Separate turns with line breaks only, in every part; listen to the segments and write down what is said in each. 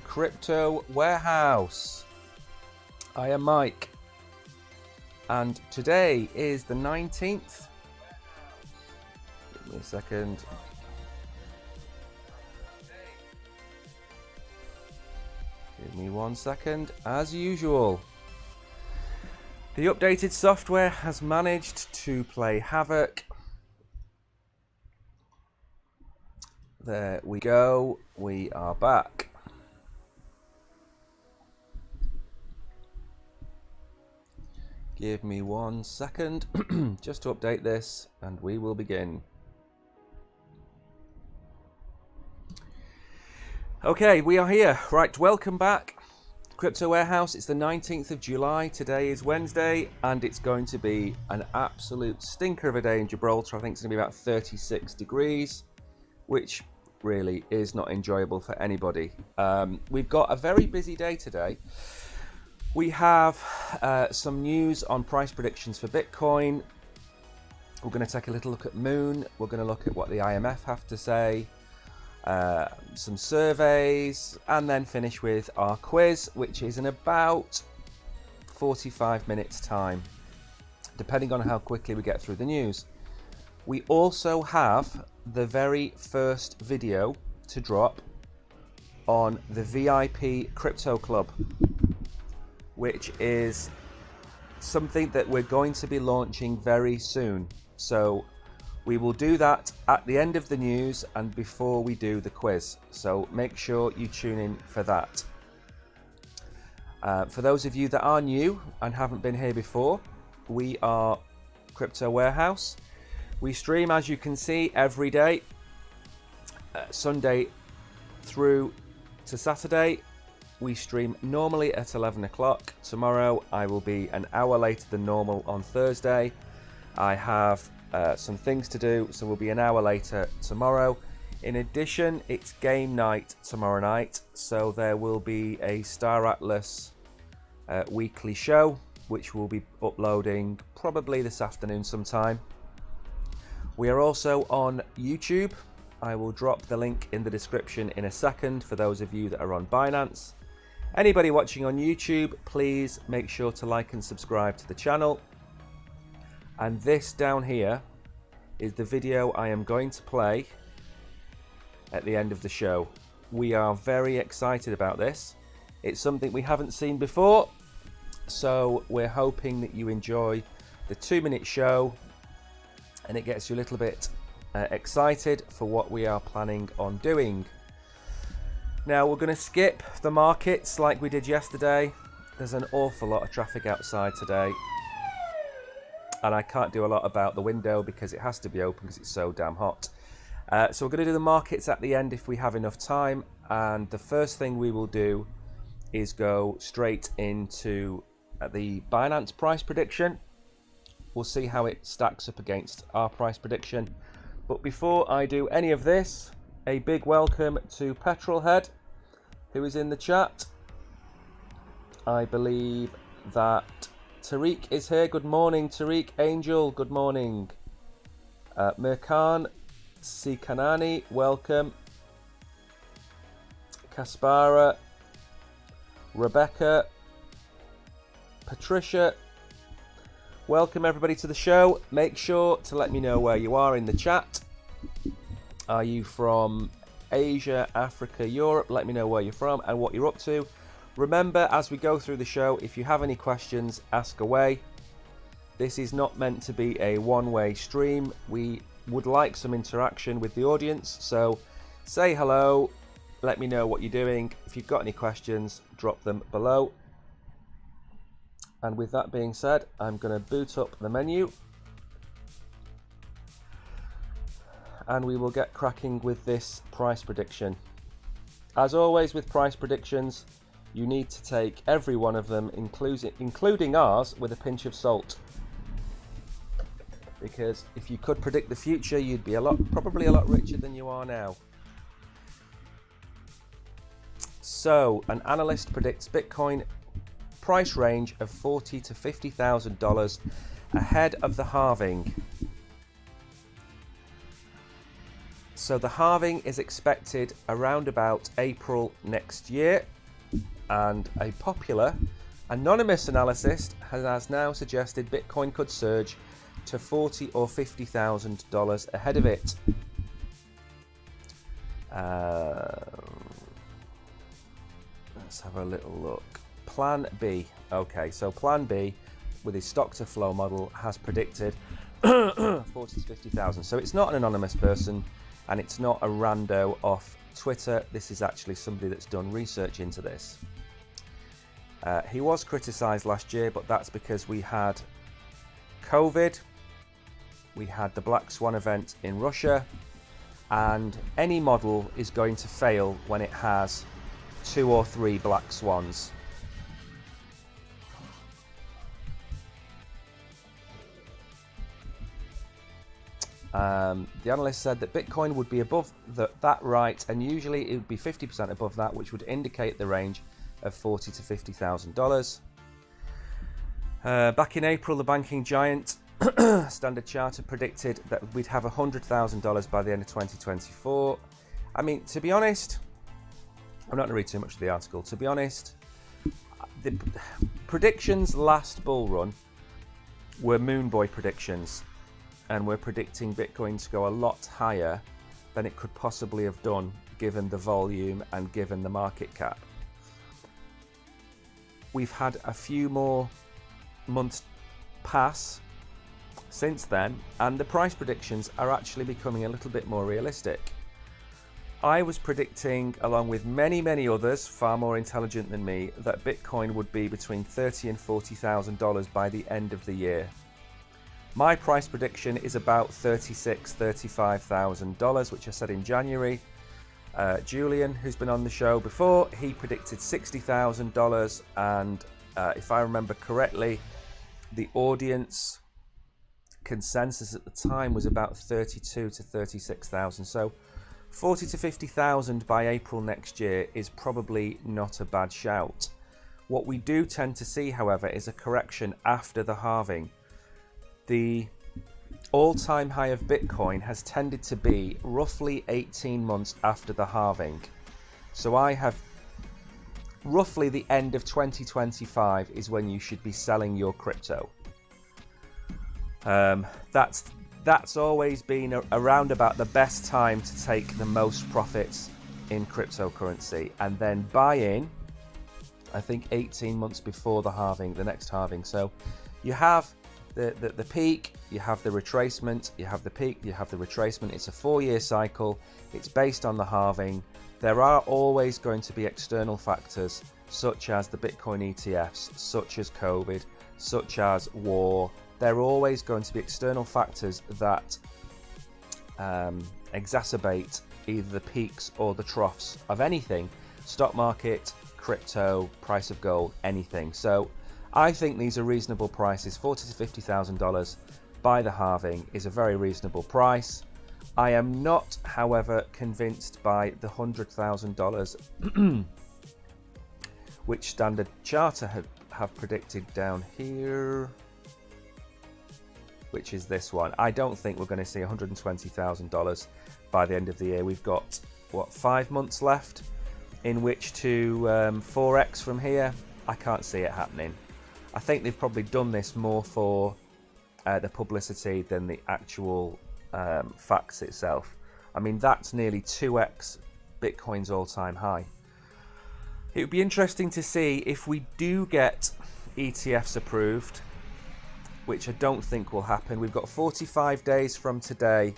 Crypto Warehouse. I am Mike, and today is the 19th. Give me a second. Give me 1 second. As usual, the updated software has managed to play havoc. There we go. We are back. Give me 1 second just to update this and we will begin. Okay, we are here. Right, welcome back. Crypto Warehouse, it's the 19th of July. Today is Wednesday and it's going to be an absolute stinker of a day in Gibraltar. I think it's going to be about 36 degrees, which really is not enjoyable for anybody. We've got a very busy day today. We have some news on price predictions for Bitcoin. We're going to take a little look at Moon. We're going to look at what the IMF have to say, some surveys, and then finish with our quiz, which is in about 45 minutes time, depending on how quickly we get through the news. We also have the very first video to drop on the VIP Crypto Club, which is something that we're going to be launching very soon. So we will do that at the end of the news and before we do the quiz. So make sure you tune in for that. For those of you that are new and haven't been here before, we are Crypto Warehouse. We stream, as you can see, every day, Sunday through to Saturday. We stream normally at 11 o'clock. Tomorrow I will be an hour later than normal on Thursday. I have some things to do, so we'll be an hour later tomorrow. In addition, it's game night tomorrow night, so there will be a Star Atlas weekly show, which we'll be uploading probably this afternoon sometime. We are also on YouTube. I will drop the link in the description in a second for those of you that are on Binance. Anybody watching on YouTube, please make sure to like and subscribe to the channel. And this down here is the video I am going to play at the end of the show. We are very excited about this. It's something we haven't seen before, so we're hoping that you enjoy the 2-minute show and it gets you a little bit excited for what we are planning on doing. Now we're going to skip the markets like we did yesterday. There's an awful lot of traffic outside today, and I can't do a lot about the window because it has to be open because it's so damn hot. So we're going to do the markets at the end if we have enough time, and the first thing we will do is go straight into the Binance price prediction. We'll see how it stacks up against our price prediction. But before I do any of this, a big welcome to Petrolhead, who is in the chat. I believe that Tariq is here. Good morning, Tariq. Angel, good morning. Mirkan Sikanani, welcome. Kaspara, Rebecca, Patricia, welcome everybody to the show. Make sure to let me know where you are in the chat. Are you from Asia, Africa, Europe? Let me know where you're from and what you're up to. Remember, as we go through the show, if you have any questions, ask away. This is not meant to be a one-way stream. We would like some interaction with the audience, so say hello, let me know what you're doing. If you've got any questions, drop them below. And with that being said, I'm going to boot up the menu and we will get cracking with this price prediction. As always with price predictions, you need to take every one of them, including ours, with a pinch of salt. Because if you could predict the future, you'd be probably a lot richer than you are now. So, an analyst predicts Bitcoin price range of $40,000 to $50,000 ahead of the halving. So the halving is expected around about April next year. and a popular anonymous analyst has now suggested Bitcoin could surge to $40,000 or $50,000 ahead of it. Let's have a little look. Plan B. Okay, so Plan B, with his stock to flow model, has predicted 40 to 50,000. So it's not an anonymous person, and it's not a rando off Twitter. This is actually somebody that's done research into this. He was criticised last year, but that's because we had COVID, we had the Black Swan event in Russia, and any model is going to fail when it has 2 or 3 black swans. The analyst said that Bitcoin would be above that right, and usually it would be 50% above that, which would indicate the range of $40,000 to $50,000. Back in April, the banking giant Standard Chartered predicted that we'd have $100,000 by the end of 2024. I mean, to be honest, I'm not going to read too much of the article. To be honest, the predictions last bull run were moon boy predictions, and we're predicting Bitcoin to go a lot higher than it could possibly have done given the volume and given the market cap. We've had a few more months pass since then, and the price predictions are actually becoming a little bit more realistic. I was predicting, along with many others far more intelligent than me, that Bitcoin would be between $30,000 and $40,000 by the end of the year. My price prediction is about $36,000, $35,000, which I said in January. Julian, who's been on the show before, he predicted $60,000, and if I remember correctly, the audience consensus at the time was about $32,000 to $36,000. So $40,000 to $50,000 by April next year is probably not a bad shout. What we do tend to see, however, is a correction after the halving. The all-time high of Bitcoin has tended to be roughly 18 months after the halving. So I have roughly the end of 2025 is when you should be selling your crypto. That's always been around about the best time to take the most profits in cryptocurrency, and then buy in, I think 18 months before the halving, the next halving. So you have the peak, you have the retracement, you have the peak, you have the retracement. It's a 4-year cycle. It's based on the halving. There are always going to be external factors, such as the Bitcoin ETFs, such as COVID, such as war. There are always going to be external factors that exacerbate either the peaks or the troughs of anything. Stock market, crypto, price of gold, anything. So I think these are reasonable prices. $40,000 to $50,000 by the halving is a very reasonable price. I am not, however, convinced by the $100,000 which Standard Chartered have predicted down here, which is this one. I don't think we're going to see $120,000 by the end of the year. We've got, 5 months left in which to 4x from here. I can't see it happening. I think they've probably done this more for the publicity than the actual facts itself. I mean, that's nearly 2x Bitcoin's all-time high. It would be interesting to see if we do get ETFs approved, which I don't think will happen. We've got 45 days from today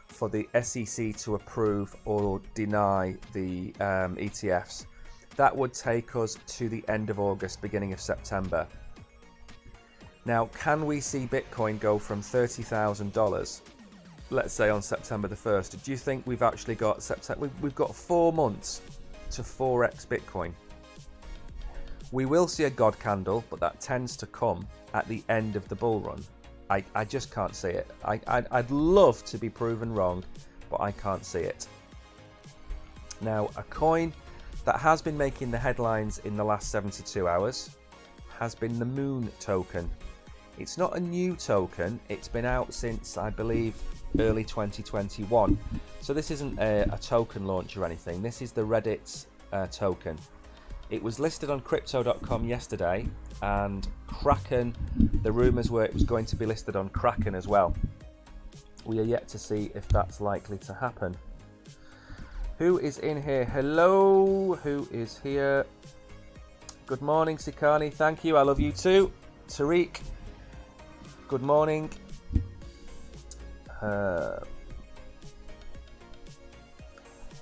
for the SEC to approve or deny the ETFs. That would take us to the end of August, beginning of September. Now, can we see Bitcoin go from $30,000, let's say on September the 1st? Do you think we've actually got we've got 4 months to 4x Bitcoin? We will see a God candle, but that tends to come at the end of the bull run. I just can't see it. I'd love to be proven wrong, but I can't see it. Now, a coin that has been making the headlines in the last 72 hours has been the Moon token. It's not a new token. It's been out since, I believe, early 2021. So this isn't a token launch or anything. This is the Reddit's token. It was listed on crypto.com yesterday, and Kraken, the rumours were it was going to be listed on Kraken as well. We are yet to see if that's likely to happen. Who is in here? Hello, who is here? Good morning, Sikani. Thank you. I love you too. Tariq, good morning. Hello,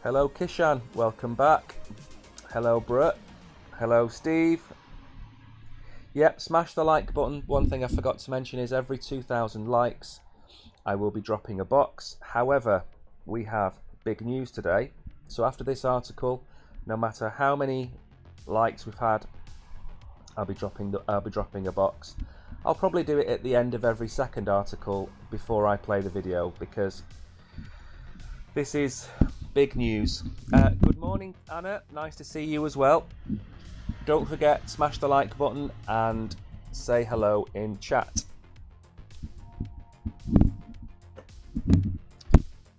Kishan. Welcome back. Hello, Brett. Hello, Steve. Yep, smash the like button. One thing I forgot to mention is every 2,000 likes, I will be dropping a box. However, we have big news today. So after this article, no matter how many likes we've had, I'll be dropping a box. I'll probably do it at the end of every second article before I play the video, because this is big news. Good morning, Anna. Nice to see you as well. Don't forget, smash the like button and say hello in chat.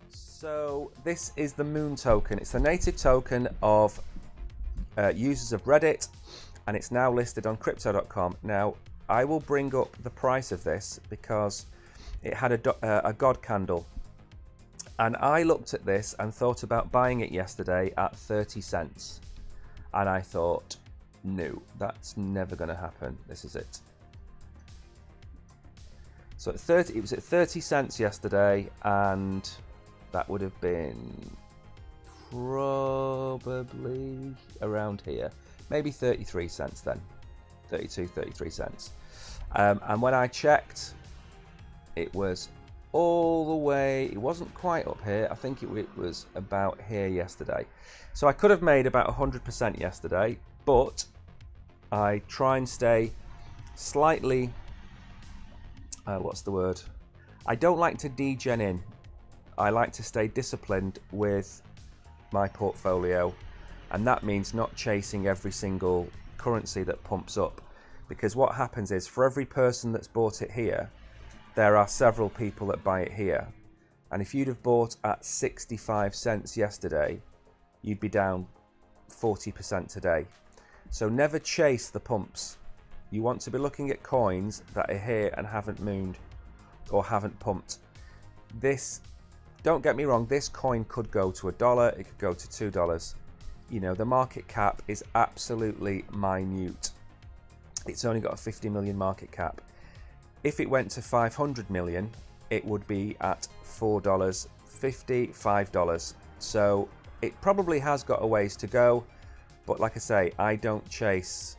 So this is the Moon token. It's the native token of users of Reddit, and it's now listed on crypto.com. Now, I will bring up the price of this because it had a God candle. And I looked at this and thought about buying it yesterday at 30 cents. And I thought, no, that's never going to happen. This is it. So it was at 30 cents yesterday, and that would have been probably around here. Maybe 33 cents then. 32, 33 cents. And when I checked, it was all the way, it wasn't quite up here. I think it was about here yesterday. So I could have made about 100% yesterday, but I try and stay slightly, what's the word? I don't like to degen in. I like to stay disciplined with my portfolio, and that means not chasing every single currency that pumps up, because what happens is for every person that's bought it here, there are several people that buy it here, and if you'd have bought at 65 cents yesterday, you'd be down 40% today. So never chase the pumps. You want to be looking at coins that are here and haven't mooned or haven't pumped. This, don't get me wrong, this coin could go to $1, it could go to $2. You know, the market cap is absolutely minute. It's only got a 50 million market cap. If it went to 500 million, it would be at $4.50, $5. So it probably has got a ways to go. But like I say, I don't chase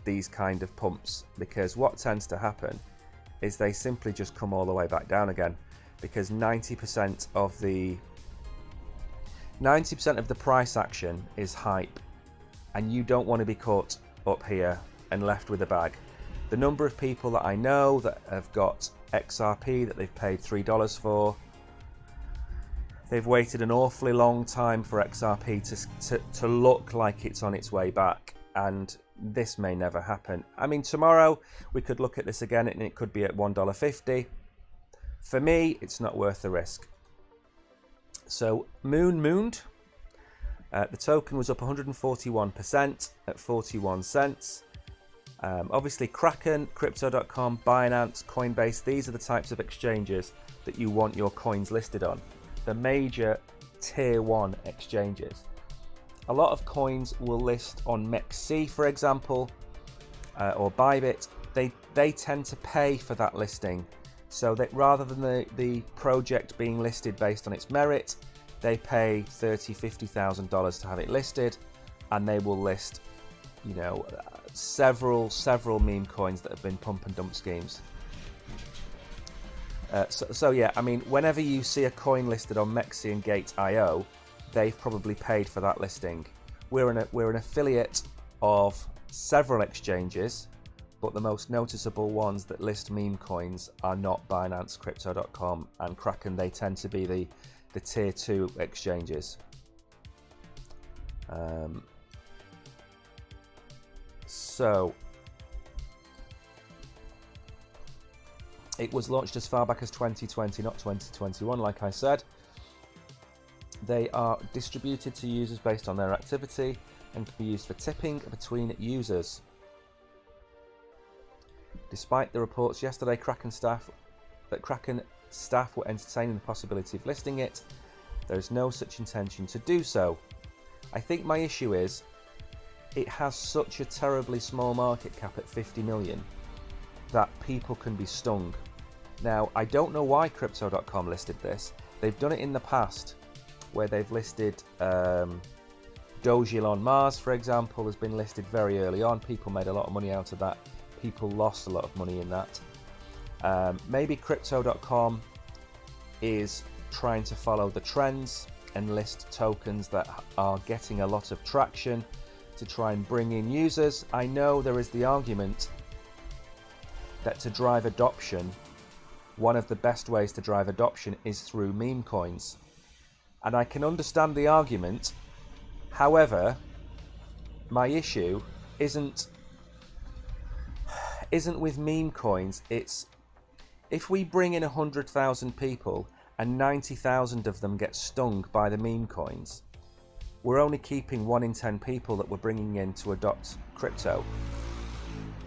these kind of pumps, because what tends to happen is they simply just come all the way back down again, because 90% of the price action is hype, and you don't want to be caught up here and left with a bag. The number of people that I know that have got XRP that they've paid $3 for, they've waited an awfully long time for XRP to look like it's on its way back, and this may never happen. I mean, tomorrow we could look at this again and it could be at $1.50. For me, it's not worth the risk. So mooned. The token was up 141% at 41 cents. Obviously Kraken, crypto.com, Binance, Coinbase, these are the types of exchanges that you want your coins listed on. The major tier 1 exchanges. A lot of coins will list on MEXC, for example, or Bybit. They tend to pay for that listing. So that rather than the project being listed based on its merit, they pay $30,000, $50,000 to have it listed, and they will list, you know, several meme coins that have been pump and dump schemes. So yeah, I mean, whenever you see a coin listed on MEXC and Gate.io, they've probably paid for that listing. We're an affiliate of several exchanges, but the most noticeable ones that list meme coins are not Binance, Crypto.com, and Kraken. They tend to be the tier 2 exchanges. So it was launched as far back as 2020, not 2021, like I said. They are distributed to users based on their activity. and can be used for tipping between users. Despite the reports yesterday, Kraken staff were entertaining the possibility of listing it, there is no such intention to do so. I think my issue is it has such a terribly small market cap at 50 million that people can be stung. Now, I don't know why Crypto.com listed this. They've done it in the past where they've listed Dogecoin on Mars, for example, has been listed very early on. People made a lot of money out of that. People lost a lot of money in that. Maybe Crypto.com is trying to follow the trends and list tokens that are getting a lot of traction to try and bring in users. I know there is the argument that to drive adoption, one of the best ways to drive adoption is through meme coins. And I can understand the argument. However, my issue isn't with meme coins. It's if we bring in 100,000 people and 90,000 of them get stung by the meme coins, we're only keeping 1 in 10 people that we're bringing in to adopt crypto.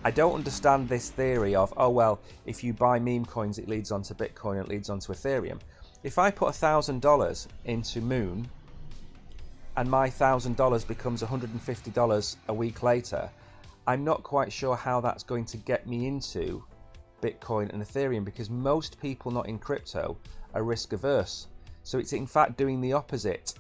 I don't understand this theory of, oh well, if you buy meme coins it leads on to Bitcoin, it leads on to Ethereum. If I put $1,000 into Moon and my $1,000 becomes $150 a week later, I'm not quite sure how that's going to get me into Bitcoin and Ethereum, because most people not in crypto are risk averse. So it's in fact doing the opposite.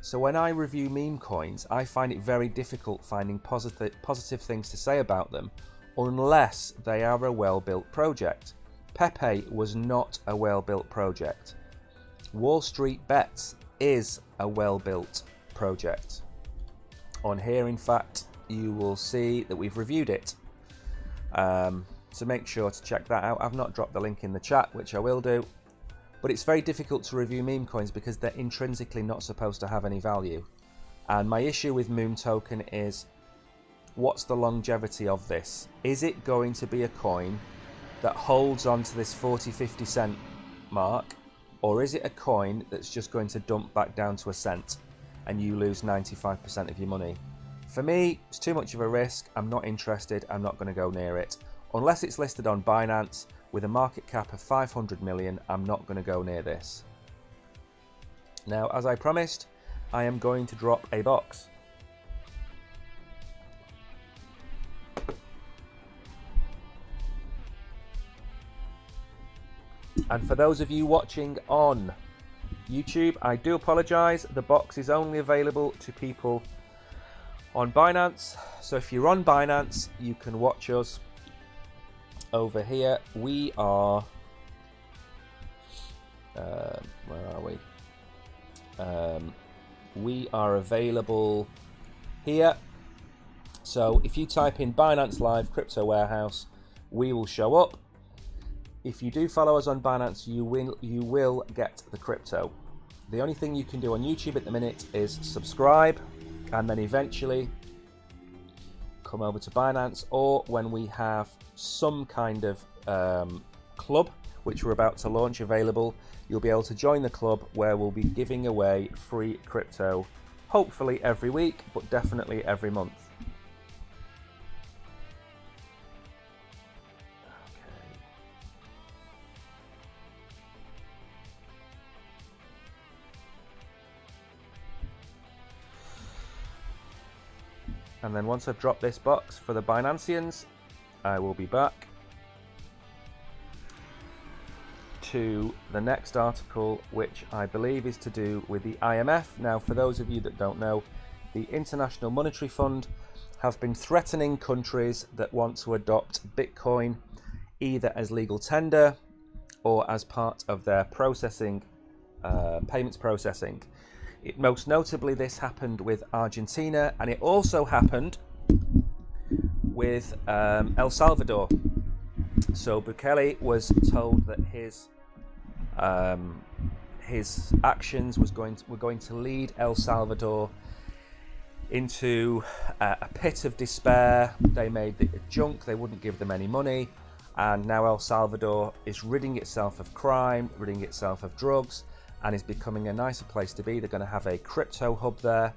So when I review meme coins, I find it very difficult finding positive things to say about them unless they are a well-built project. Pepe was not a well-built project. Wall Street Bets is a well-built project. On here, in fact, you will see that we've reviewed it. So make sure to check that out. I've not dropped the link in the chat, which I will do. But it's very difficult to review meme coins because they're intrinsically not supposed to have any value. And my issue with Moon Token is, what's the longevity of this? Is it going to be a coin that holds on to this 40-50 cent mark? Or is it a coin that's just going to dump back down to a cent and you lose 95% of your money? For me, it's too much of a risk. I'm not interested. I'm not going to go near it. Unless it's listed on Binance with a market cap of 500 million, I'm not going to go near this. Now, as I promised, I am going to drop a box. And for those of you watching on YouTube, I do apologise. The box is only available to people on Binance. So if you're on Binance, you can watch us over here. We are where are we? We are available here. So if you type in Binance Live Crypto Warehouse, we will show up. If you do follow us on Binance, you will get the crypto. The only thing you can do on YouTube at the minute is subscribe and then eventually come over to Binance, or when we have some kind of club which we're about to launch available, you'll be able to join the club where we'll be giving away free crypto, hopefully every week, but definitely every month. And then once I've dropped this box for the Binanceans, I will be back to the next article, which I believe is to do with the IMF. Now, for those of you that don't know, the International Monetary Fund have been threatening countries that want to adopt Bitcoin either as legal tender or as part of their processing, payments processing. Most notably, this happened with Argentina, and it also happened with El Salvador. So Bukele was told that his actions were going to lead El Salvador into a pit of despair. They made it junk. They wouldn't give them any money, and now El Salvador is ridding itself of crime, ridding itself of drugs, and is becoming a nicer place to be. They're going to have a crypto hub there,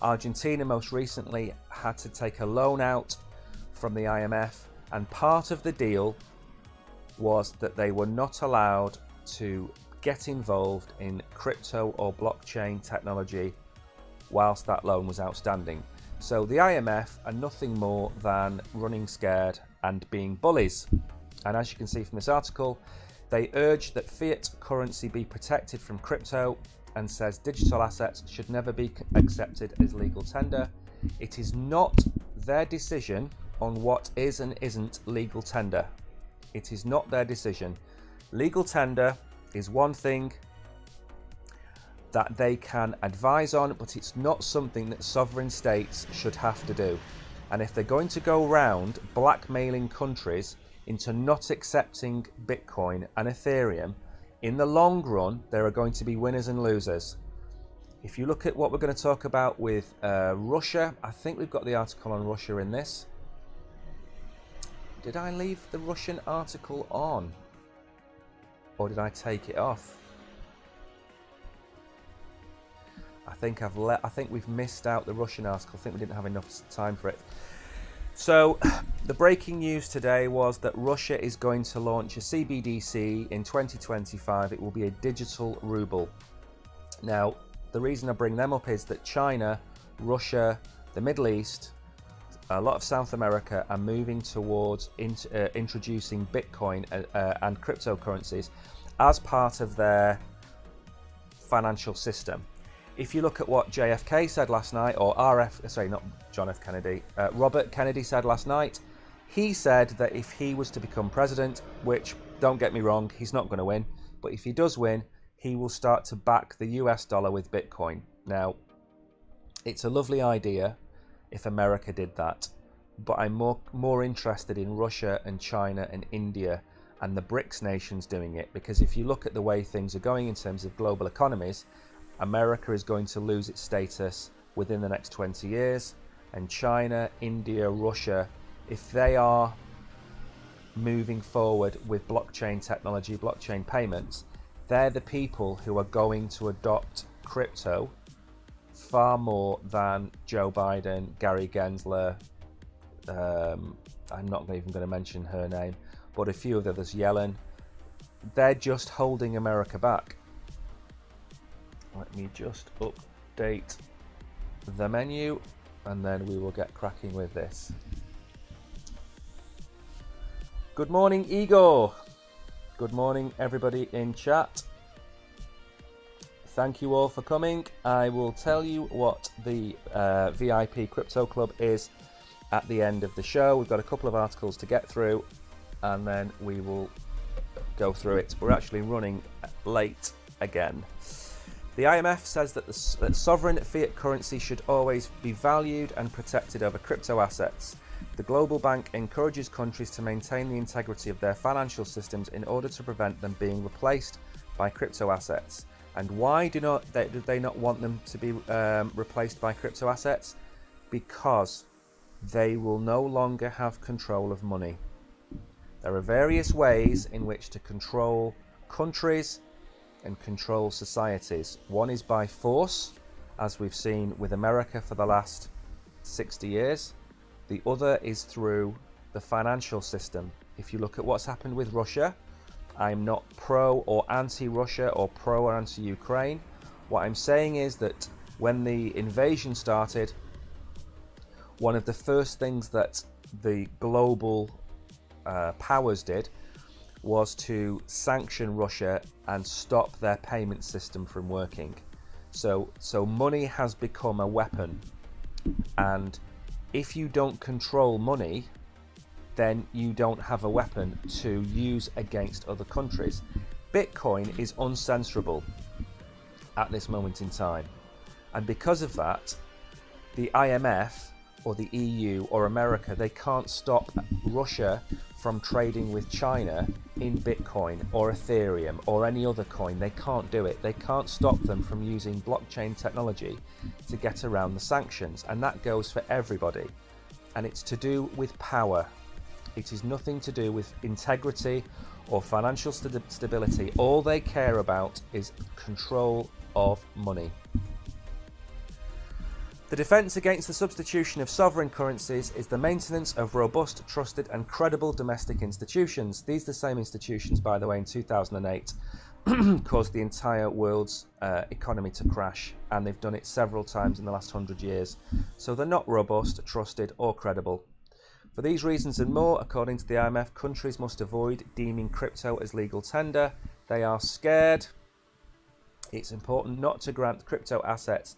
Argentina most recently had to take a loan out from the IMF, and part of the deal was that they were not allowed to get involved in crypto or blockchain technology whilst that loan was outstanding. So the IMF are nothing more than running scared and being bullies. And as you can see from this article, they urge that fiat currency be protected from crypto and says digital assets should never be accepted as legal tender. It is not their decision on what is and isn't legal tender. It is not their decision. Legal tender is one thing that they can advise on, but it's not something that sovereign states should have to do. And if they're going to go around blackmailing countries into not accepting Bitcoin and Ethereum, in the long run, there are going to be winners and losers. If you look at what we're going to talk about with Russia, I think we've got the article on Russia in this. Did I leave the Russian article on? Or did I take it off? I think we've missed out the Russian article. I think we didn't have enough time for it. So the breaking news today was that Russia is going to launch a CBDC in 2025. It will be a digital ruble. Now, the reason I bring them up is that China, Russia, the Middle East, a lot of South America are moving towards introducing Bitcoin and cryptocurrencies as part of their financial system. If you look at what JFK said last night, or not John F. Kennedy, Robert Kennedy said last night, he said that if he was to become president, which, don't get me wrong, he's not going to win, but if he does win, he will start to back the US dollar with Bitcoin. Now, it's a lovely idea if America did that, but I'm more interested in Russia and China and India and the BRICS nations doing it, because if you look at the way things are going in terms of global economies, America is going to lose its status within the next 20 years, and China, India, Russia, if they are moving forward with blockchain technology, blockchain payments, they're the people who are going to adopt crypto far more than Joe Biden, Gary Gensler, I'm not even going to mention her name, but a few of the others, Yellen. They're just holding America back. Let me just update the menu and then we will get cracking with this. Good morning, Igor. Good morning, everybody in chat. Thank you all for coming. I will tell you what the VIP Crypto Club is at the end of the show. We've got a couple of articles to get through and then we will go through it. We're actually running late again. The IMF says that that sovereign fiat currency should always be valued and protected over crypto assets. The global bank encourages countries to maintain the integrity of their financial systems in order to prevent them being replaced by crypto assets. And why do they not want them to be replaced by crypto assets? Because they will no longer have control of money. There are various ways in which to control countries and control societies. One is by force, as we've seen with America for the last 60 years. The other is through the financial system. If you look at what's happened with Russia, I'm not pro or anti-Russia or pro or anti-Ukraine. What I'm saying is that when the invasion started, one of the first things that the global powers did was to sanction Russia and stop their payment system from working. So money has become a weapon, and if you don't control money, then you don't have a weapon to use against other countries. Bitcoin is uncensorable at this moment in time, and because of that, the IMF or the EU or America, they can't stop Russia from trading with China in Bitcoin or Ethereum or any other coin. They can't do it. They can't stop them from using blockchain technology to get around the sanctions, and that goes for everybody. And it's to do with power. It is nothing to do with integrity or financial stability. All they care about is control of money. The defence against the substitution of sovereign currencies is the maintenance of robust, trusted and credible domestic institutions. These are the same institutions, by the way, in 2008 caused the entire world's economy to crash, and they've done it several times in the last 100 years. So they're not robust, trusted or credible. For these reasons and more, according to the IMF, countries must avoid deeming crypto as legal tender. They are scared. It's important not to grant crypto assets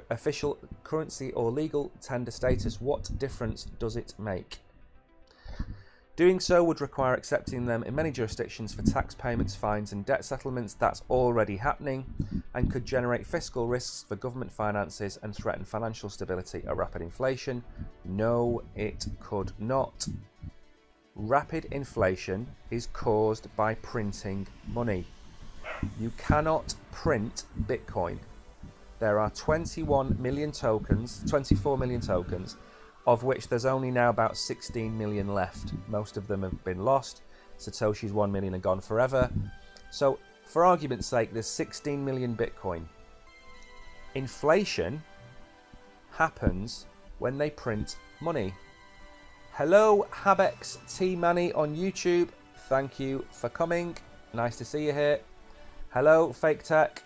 official currency or legal tender status. What difference does it make? Doing so would require accepting them in many jurisdictions for tax payments, fines and debt settlements. That's already happening and could generate fiscal risks for government finances and threaten financial stability or rapid inflation. No, it could not. Rapid inflation is caused by printing money. You cannot print Bitcoin. There are 24 million tokens, of which there's only now about 16 million left. Most of them have been lost. Satoshi's 1 million are gone forever. So, for argument's sake, there's 16 million Bitcoin. Inflation happens when they print money. Hello, Habex T Manny on YouTube. Thank you for coming. Nice to see you here. Hello, Fake Tech.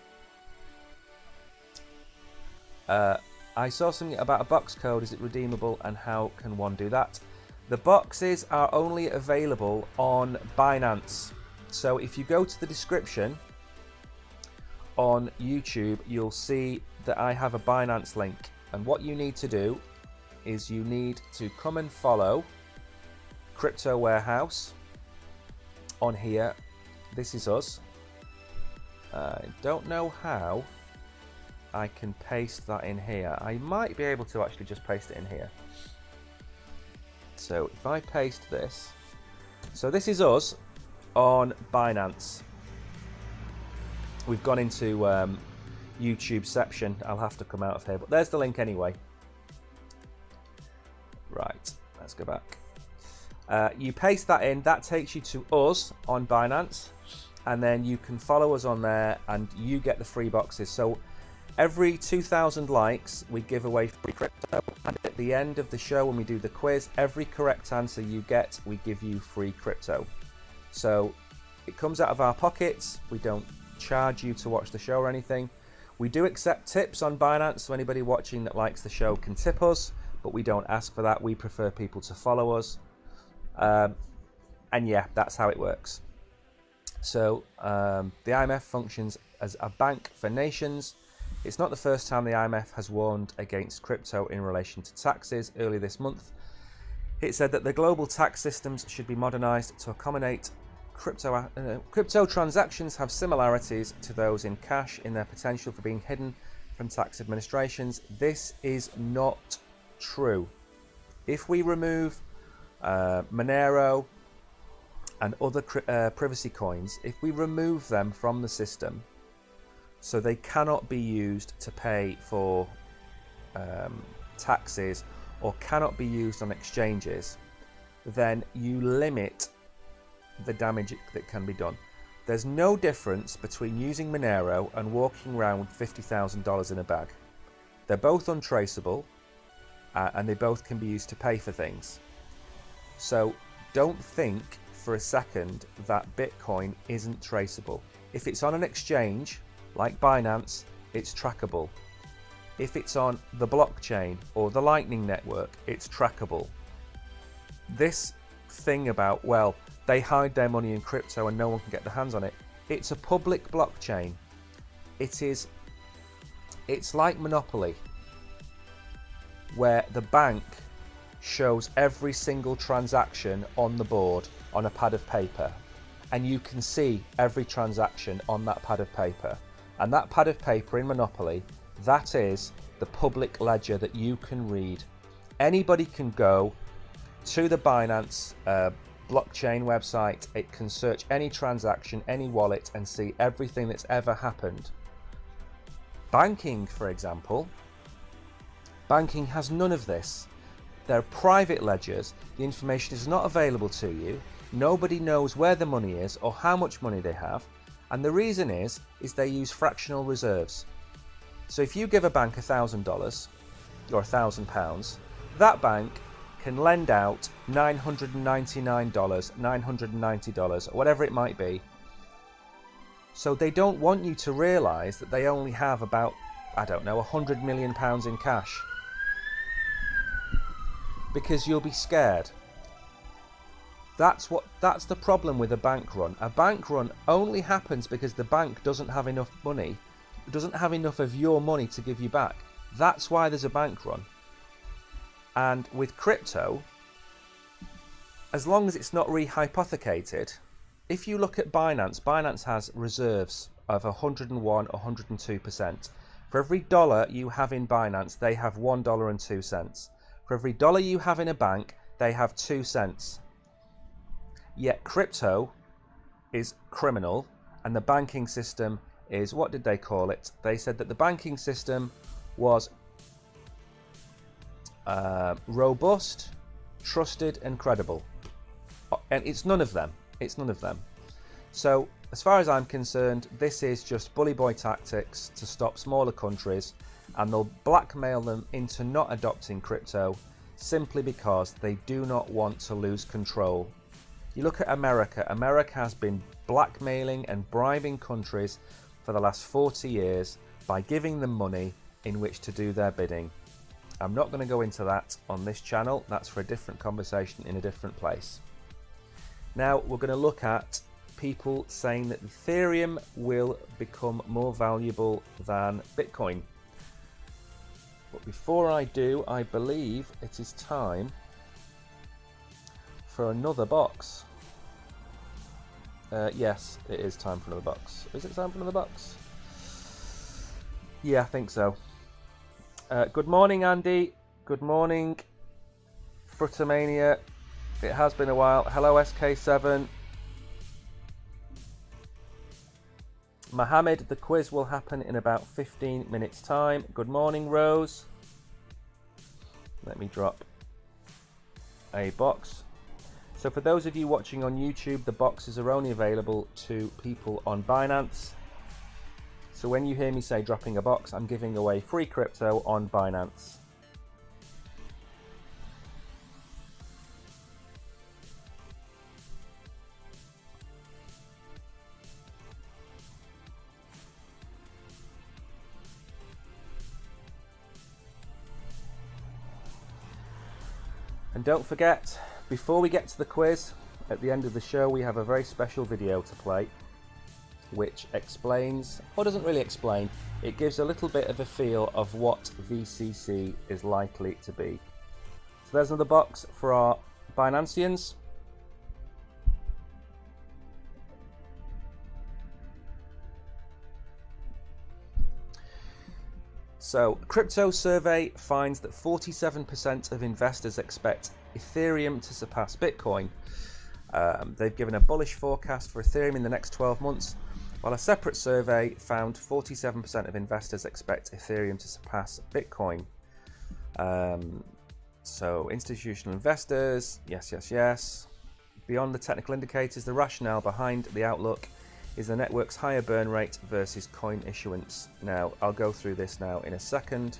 I saw something about a box code. Is it redeemable and how can one do that? The boxes are only available on Binance. So if you go to the description on YouTube, you'll see that I have a Binance link. And what you need to do is you need to come and follow Crypto Warehouse on here. This is us. I don't know how I can paste that in here. I might be able to actually just paste it in here. So if I paste this, so this is us on Binance. We've gone into YouTubeception. I'll have to come out of here, but there's the link anyway. Right, let's go back. You paste that in, that takes you to us on Binance, and then you can follow us on there and you get the free boxes. So every 2,000 likes, we give away free crypto. And at the end of the show, when we do the quiz, every correct answer you get, we give you free crypto. So it comes out of our pockets. We don't charge you to watch the show or anything. We do accept tips on Binance, so anybody watching that likes the show can tip us, but we don't ask for that. We prefer people to follow us. And yeah, that's how it works. So the IMF functions as a bank for nations. It's not the first time the IMF has warned against crypto in relation to taxes. Early this month, it said that the global tax systems should be modernized to accommodate crypto. Crypto transactions have similarities to those in cash in their potential for being hidden from tax administrations. This is not true. If we remove Monero and other privacy coins, if we remove them from the system, so they cannot be used to pay for taxes or cannot be used on exchanges, then you limit the damage that can be done. There's no difference between using Monero and walking around with $50,000 in a bag. They're both untraceable and they both can be used to pay for things. So don't think for a second that Bitcoin isn't traceable. If it's on an exchange like Binance, it's trackable. If it's on the blockchain or the Lightning Network, it's trackable. This thing about, well, they hide their money in crypto and no one can get their hands on it. It's a public blockchain. It's like Monopoly, where the bank shows every single transaction on the board on a pad of paper, and you can see every transaction on that pad of paper. And that pad of paper in Monopoly, that is the public ledger that you can read. Anybody can go to the Binance blockchain website. It can search any transaction, any wallet, and see everything that's ever happened. Banking, for example, banking has none of this. They're private ledgers. The information is not available to you. Nobody knows where the money is or how much money they have. And the reason is they use fractional reserves. So if you give a bank $1,000 or £1,000, that bank can lend out $999, $990, or whatever it might be. So they don't want you to realise that they only have about, I don't know, £100 million in cash. Because you'll be scared. That's the problem with a bank run. A bank run only happens because the bank doesn't have enough money, doesn't have enough of your money to give you back. That's why there's a bank run. And with crypto, as long as it's not rehypothecated, if you look at Binance, Binance has reserves of 101, 102%. For every dollar you have in Binance, they have $1.02. For every dollar you have in a bank, they have 2 cents. Yet crypto is criminal, and the banking system is, what did they call it? They said that the banking system was robust, trusted, and credible. And it's none of them. It's none of them. So, as far as I'm concerned, this is just bully boy tactics to stop smaller countries, and they'll blackmail them into not adopting crypto simply because they do not want to lose control. You look at America. America has been blackmailing and bribing countries for the last 40 years by giving them money in which to do their bidding. I'm not going to go into that on this channel. That's for a different conversation in a different place. Now we're going to look at people saying that Ethereum will become more valuable than Bitcoin. But before I do, I believe it is time for another box. Yes, it is time for another box. Is it time for another box? Yeah, I think so. Good morning, Andy. Good morning, Frutamania. It has been a while. Hello, SK7. Mohammed, the quiz will happen in about 15 minutes time. Good morning, Rose. Let me drop a box. So for those of you watching on YouTube, the boxes are only available to people on Binance. So when you hear me say dropping a box, I'm giving away free crypto on Binance. And don't forget, before we get to the quiz, at the end of the show we have a very special video to play which explains, or doesn't really explain, it gives a little bit of a feel of what VCC is likely to be. So there's another box for our Binanceans. So, crypto survey finds that 47% of investors expect Ethereum to surpass Bitcoin. They've given a bullish forecast for Ethereum in the next 12 months, while a separate survey found 47% of investors expect Ethereum to surpass Bitcoin. So, institutional investors, yes. Beyond the technical indicators, the rationale behind the outlook is the network's higher burn rate versus coin issuance. Now, I'll go through this now in a second.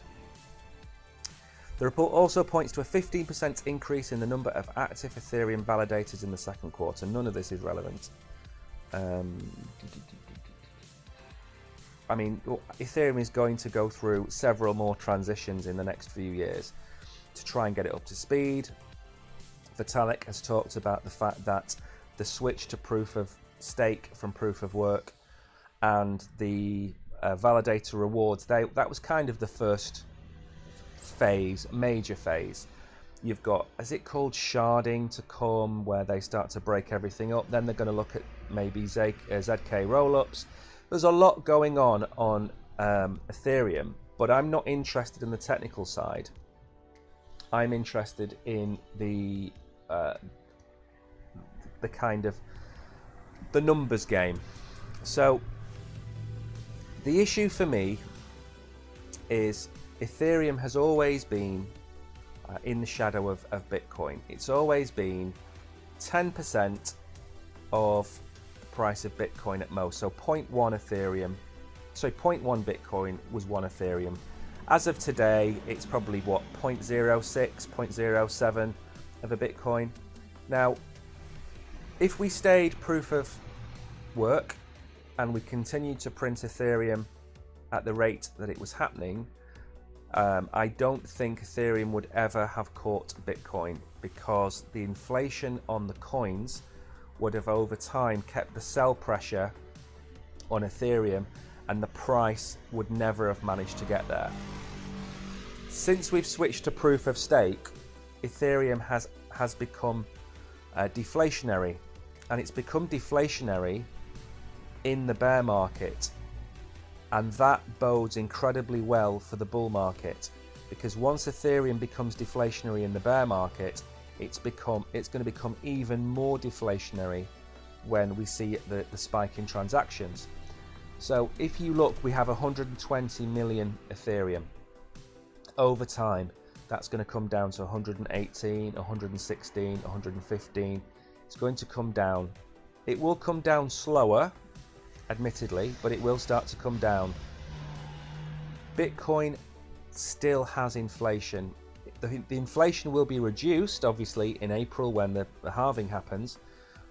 The report also points to a 15% increase in the number of active Ethereum validators in the second quarter. None of this is relevant. I mean, Ethereum is going to go through several more transitions in the next few years to try and get it up to speed. Vitalik has talked about the fact that the switch to proof of stake from proof of work and the validator rewards, that was kind of the first phase, major phase. You've got, is it called sharding to come, where they start to break everything up. Then they're going to look at maybe ZK rollups. There's a lot going on Ethereum, but I'm not interested in the technical side. I'm interested in the kind of the numbers game. So the issue for me is Ethereum has always been in the shadow of Bitcoin. It's always been 10% of the price of Bitcoin at most. So 0.1 Bitcoin was 1 Ethereum. As of today, it's probably what, 0.06, 0.07 of a Bitcoin. Now, if we stayed proof of work and we continued to print Ethereum at the rate that it was happening, I don't think Ethereum would ever have caught Bitcoin, because the inflation on the coins would have over time kept the sell pressure on Ethereum, and the price would never have managed to get there. Since we've switched to proof of stake, Ethereum has become deflationary, and it's become deflationary in the bear market, and that bodes incredibly well for the bull market, because once Ethereum becomes deflationary in the bear market, it's going to become even more deflationary when we see the spike in transactions. So if you look, we have 120 million Ethereum. Over time, that's going to come down to 118, 116, 115. It's going to come down. It will come down slower, admittedly, but it will start to come down. Bitcoin still has inflation. The inflation will be reduced, obviously, in April when the halving happens,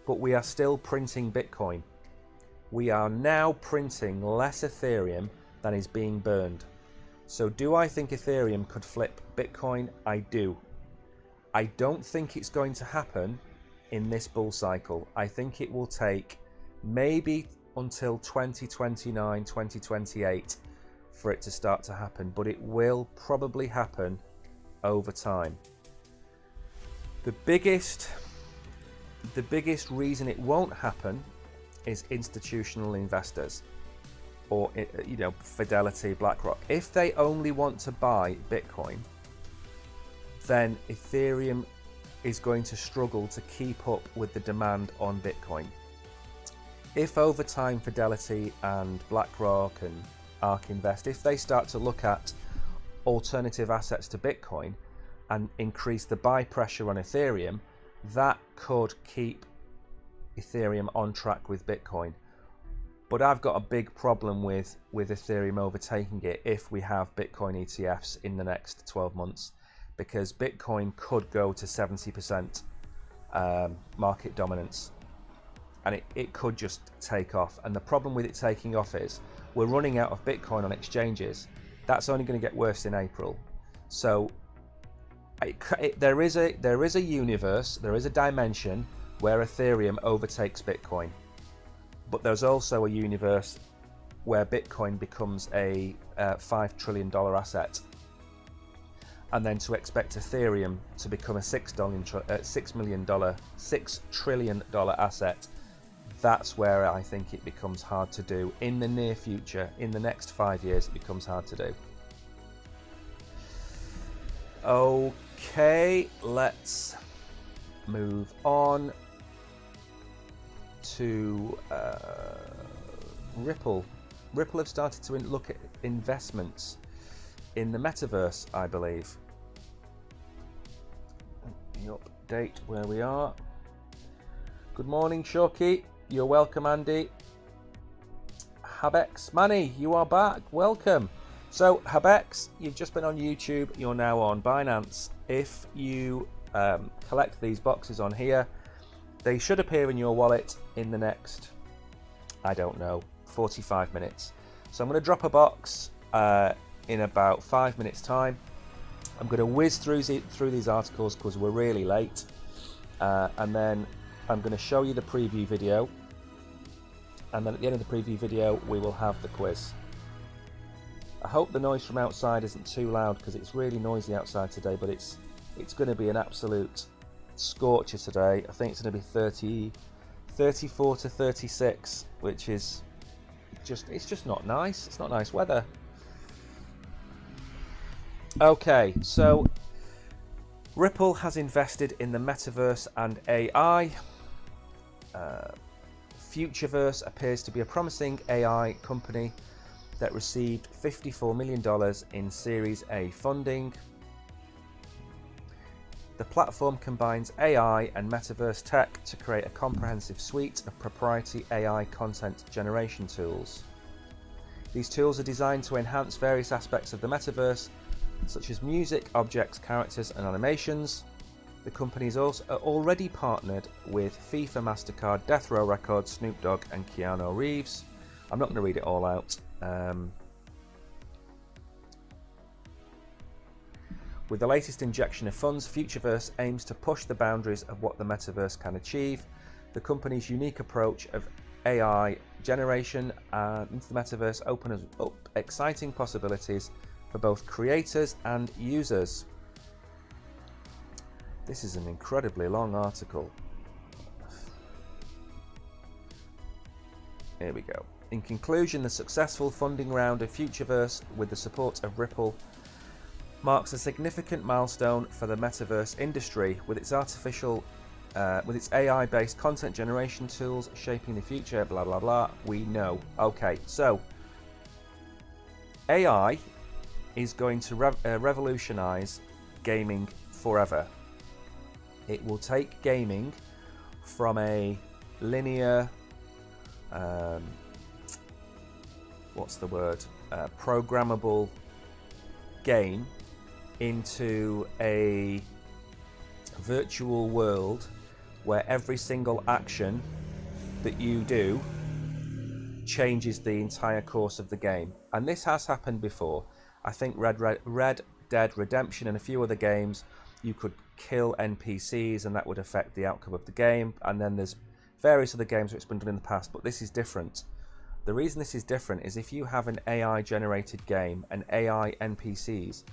but we are still printing Bitcoin. We are now printing less Ethereum than is being burned. So do I think Ethereum could flip Bitcoin? I do. I don't think it's going to happen in this bull cycle. I think it will take maybe until 2029, 2028 for it to start to happen, but it will probably happen over time. The biggest reason it won't happen is institutional investors, or Fidelity, BlackRock. If they only want to buy Bitcoin, then Ethereum is going to struggle to keep up with the demand on Bitcoin. If over time Fidelity and BlackRock and ARK Invest, if they start to look at alternative assets to Bitcoin and increase the buy pressure on Ethereum, that could keep Ethereum on track with Bitcoin. But I've got a big problem with Ethereum overtaking it if we have Bitcoin ETFs in the next 12 months, because Bitcoin could go to 70% market dominance, and it could just take off. And the problem with it taking off is we're running out of Bitcoin on exchanges. That's only going to get worse in April. So there is a universe, there is a dimension where Ethereum overtakes Bitcoin, but there's also a universe where Bitcoin becomes a $5 trillion asset, and then to expect Ethereum to become a $6 trillion asset, that's where I think it becomes hard to do in the near future. In the next 5 years, it becomes hard to do. Okay, let's move on to Ripple. Ripple have started to look at investments in the metaverse, I believe. Let me update where we are. Good morning, Shoki. You're welcome, Andy. Habex Manny, you are back. Welcome. So, Habex, you've just been on YouTube. You're now on Binance. If you collect these boxes on here, they should appear in your wallet in the next, I don't know, 45 minutes. So I'm going to drop a box in about 5 minutes time. I'm going to whiz through these articles because we're really late, and then I'm going to show you the preview video, and then at the end of the preview video we will have the quiz. I hope the noise from outside isn't too loud because it's really noisy outside today, but it's going to be an absolute scorcher today. I think it's going to be 34 to 36, which is just not nice. It's not nice weather. Okay, so Ripple has invested in the metaverse and AI. Futureverse appears to be a promising AI company that received $54 million in Series A funding. The platform combines AI and metaverse tech to create a comprehensive suite of proprietary AI content generation tools. These tools are designed to enhance various aspects of the metaverse, such as music, objects, characters, and animations. The company's also already partnered with FIFA, MasterCard, Death Row Records, Snoop Dogg, and Keanu Reeves. I'm not going to read it all out. With the latest injection of funds, Futureverse aims to push the boundaries of what the metaverse can achieve. The company's unique approach of AI generation into the metaverse opens up exciting possibilities for both creators and users. This is an incredibly long article. Here we go. In conclusion, the successful funding round of Futureverse with the support of Ripple marks a significant milestone for the metaverse industry, with its AI-based content generation tools shaping the future. Blah blah blah. We know. Okay, so AI is going to revolutionize gaming forever. It will take gaming from a linear, programmable game into a virtual world where every single action that you do changes the entire course of the game. And this has happened before. I think Red Dead Redemption and a few other games, you could kill NPCs and that would affect the outcome of the game. And then there's various other games where it's been done in the past, but this is different. The reason this is different is if you have an AI generated game and AI NPCs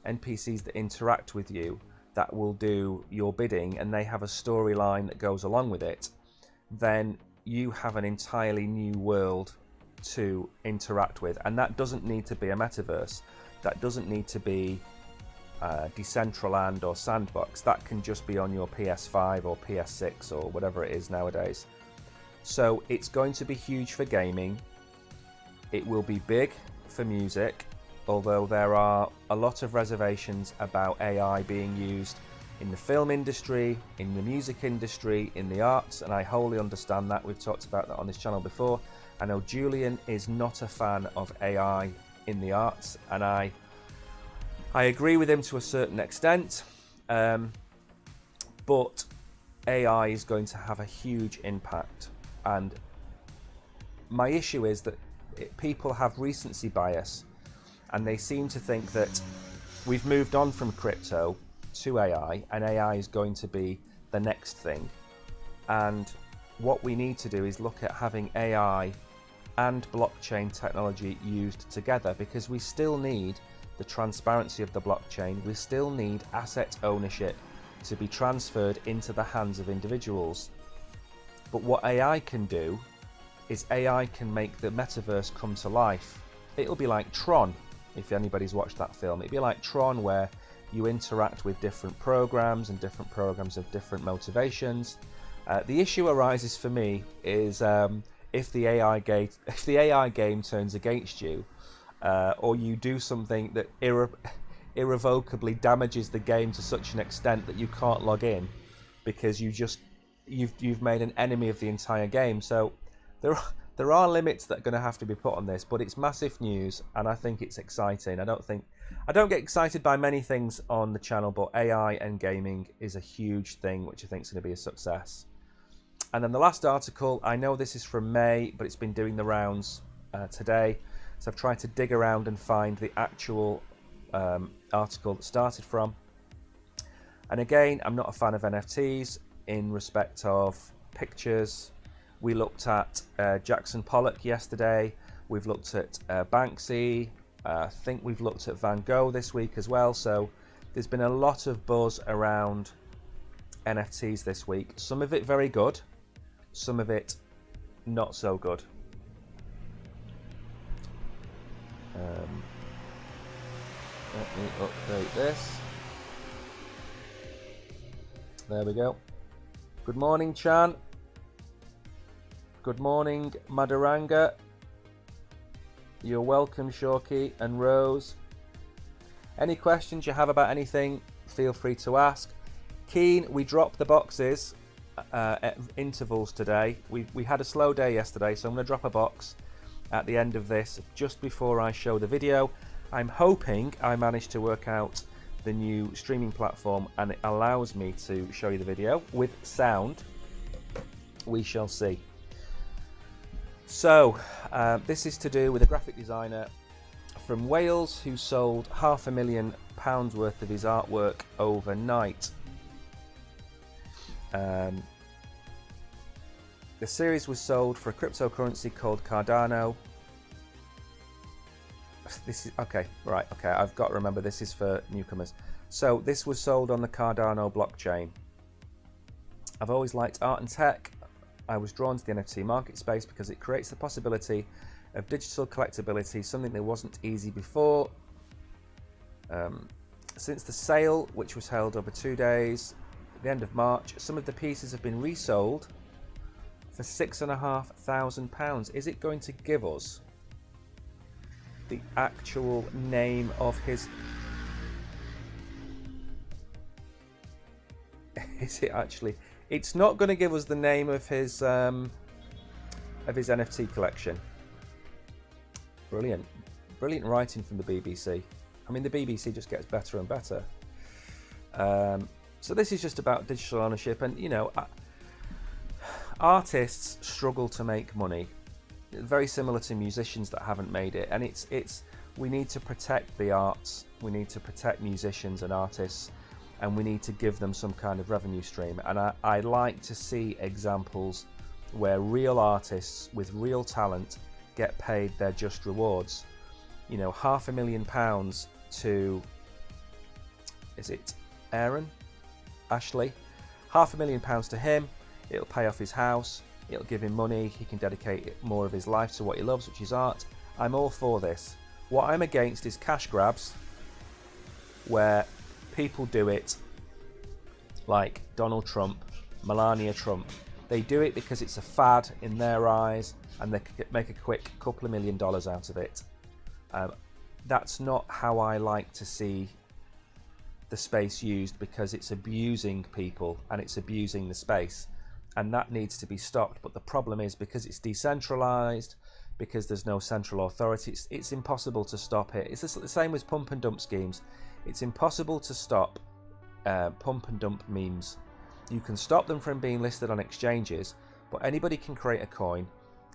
that interact with you, that will do your bidding, and they have a storyline that goes along with it, then you have an entirely new world to interact with. And that doesn't need to be a metaverse. That doesn't need to be Decentraland or Sandbox. That can just be on your PS5 or PS6 or whatever it is nowadays. So it's going to be huge for gaming. It will be big for music, although there are a lot of reservations about AI being used in the film industry, in the music industry, in the arts, and I wholly understand that. We've talked about that on this channel before. I know Julian is not a fan of AI in the arts, and I agree with him to a certain extent, but AI is going to have a huge impact, and my issue is that people have recency bias, and they seem to think that we've moved on from crypto to AI, and AI is going to be the next thing. And what we need to do is look at having AI and blockchain technology used together, because we still need the transparency of the blockchain. We still need asset ownership to be transferred into the hands of individuals. But what AI can do is AI can make the metaverse come to life. It'll be like Tron, if anybody's watched that film. It'll be like Tron, where you interact with different programs, and different programs have different motivations. The issue arises for me is if the AI game turns against you, or you do something that irrevocably damages the game to such an extent that you can't log in because you've made an enemy of the entire game. So there are limits that are going to have to be put on this, but it's massive news, and I think it's exciting. I don't get excited by many things on the channel, but AI and gaming is a huge thing, which I think is going to be a success. And then the last article, I know this is from May, but it's been doing the rounds today. So I've tried to dig around and find the actual article that started from. And again, I'm not a fan of NFTs in respect of pictures. We looked at Jackson Pollock yesterday. We've looked at Banksy. I think we've looked at Van Gogh this week as well. So there's been a lot of buzz around NFTs this week. Some of it very good, some of it not so good. Let me update this. There we go. Good morning, Chan. Good morning, Madaranga. You're welcome, Shorky and Rose. Any questions you have about anything, feel free to ask. Keen, we dropped the boxes at intervals today. We had a slow day yesterday, so I'm going to drop a box at the end of this, just before I show the video. I'm hoping I managed to work out the new streaming platform and it allows me to show you the video with sound. We shall see. So this is to do with a graphic designer from Wales who sold £500,000 worth of his artwork overnight. The series was sold for a cryptocurrency called Cardano. This is okay, right? Okay, I've got to remember this is for newcomers. So this was sold on the Cardano blockchain. I've always liked art and tech. I was drawn to the NFT market space because it creates the possibility of digital collectability, something that wasn't easy before. Since the sale, which was held over 2 days, at the end of March, some of the pieces have been resold for £6,500. Is it going to give us the actual name of his... Is it actually... It's not going to give us the name of his NFT collection. Brilliant. Brilliant writing from the BBC. I mean, the BBC just gets better and better. So this is just about digital ownership, and you know, artists struggle to make money. Very similar to musicians that haven't made it, and it's we need to protect the arts. We need to protect musicians and artists, and we need to give them some kind of revenue stream. And I like to see examples where real artists with real talent get paid their just rewards. You know, £500,000 to, is it Aaron? Ashley? £500,000 to him. It'll pay off his house. It'll give him money. He can dedicate more of his life to what he loves, which is art. I'm all for this. What I'm against is cash grabs, where people do it like Donald Trump, Melania Trump. They do it because it's a fad in their eyes, and they could make a quick couple of $1 million out of it. That's not how I like to see the space used, because it's abusing people and it's abusing the space, and that needs to be stopped. But the problem is, because it's decentralized, because there's no central authority, it's impossible to stop it. It's the same with pump and dump schemes. It's impossible to stop pump and dump memes. You can stop them from being listed on exchanges, but anybody can create a coin,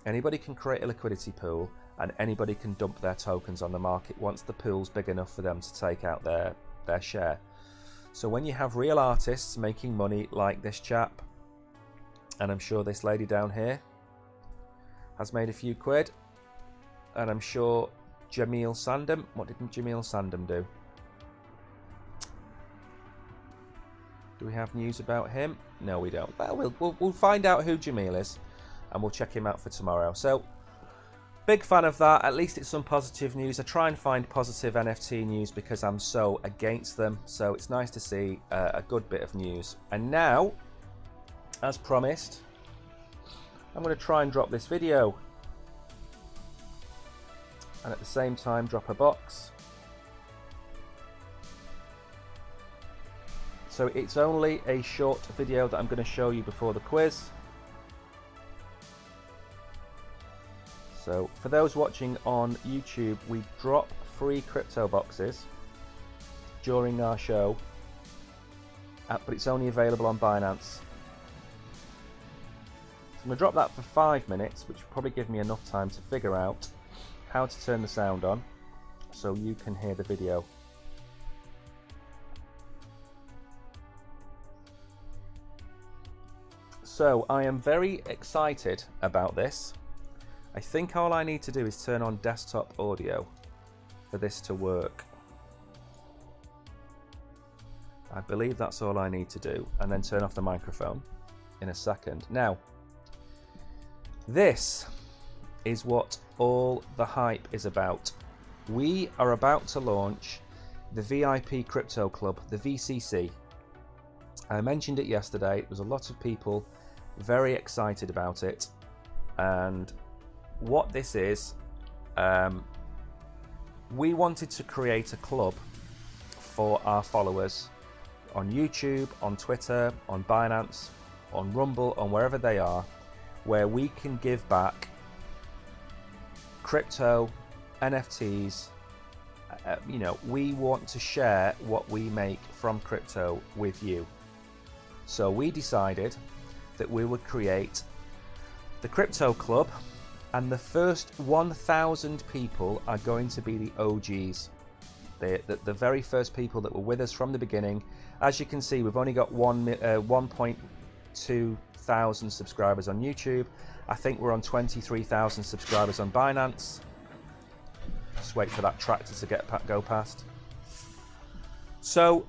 anybody can create a liquidity pool, and anybody can dump their tokens on the market once the pool's big enough for them to take out their share. So when you have real artists making money like this chap, and I'm sure this lady down here has made a few quid, and I'm sure Jamil Sandham, what did Jamil Sandham do? Do we have news about him? No, we don't. Well, we'll find out who Jamil is, and we'll check him out for tomorrow. So, big fan of that. At least it's some positive news. I try and find positive NFT news because I'm so against them. So it's nice to see a good bit of news. And now, as promised, I'm going to try and drop this video, and at the same time drop a box. So it's only a short video that I'm going to show you before the quiz. So for those watching on YouTube, we drop free crypto boxes during our show, but it's only available on Binance. So I'm going to drop that for 5 minutes, which will probably give me enough time to figure out how to turn the sound on so you can hear the video. So I am very excited about this. I think all I need to do is turn on desktop audio for this to work. I believe that's all I need to do, and then turn off the microphone in a second. Now, this is what all the hype is about. We are about to launch the VIP Crypto Club, the VCC. I mentioned it yesterday. There was a lot of people very excited about it, and what this is, we wanted to create a club for our followers on YouTube, on Twitter, on Binance, on Rumble, on wherever they are, where we can give back crypto, NFTs. You know, we want to share what we make from crypto with you. So we decided that we would create the Crypto Club, and the first 1,000 people are going to be the OGs. The very first people that were with us from the beginning. As you can see, we've only got 1.2 thousand subscribers on YouTube. I think we're on 23,000 subscribers on Binance. Just wait for that tractor to go past. So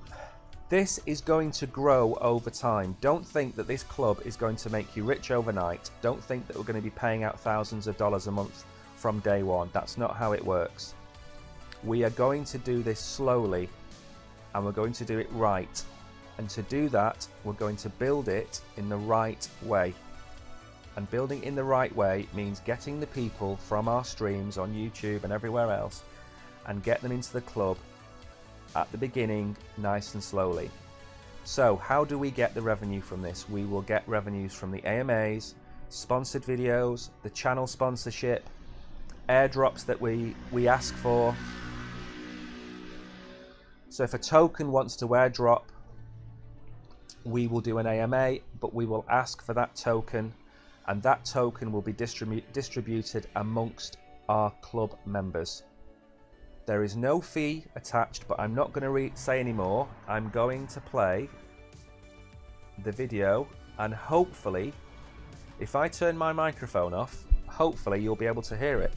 this is going to grow over time. Don't think that this club is going to make you rich overnight. Don't think that we're going to be paying out thousands of dollars a month from day one. That's not how it works. We are going to do this slowly, and we're going to do it right. And to do that, we're going to build it in the right way. And building in the right way means getting the people from our streams on YouTube and everywhere else and get them into the club at the beginning, nice and slowly. So how do we get the revenue from this? We will get revenues from the AMAs, sponsored videos, the channel sponsorship, airdrops that we ask for. So if a token wants to airdrop, we will do an AMA, but we will ask for that token, and that token will be distributed amongst our club members. There is no fee attached, but I'm not going to say any more. I'm going to play the video, and hopefully, if I turn my microphone off, hopefully you'll be able to hear it.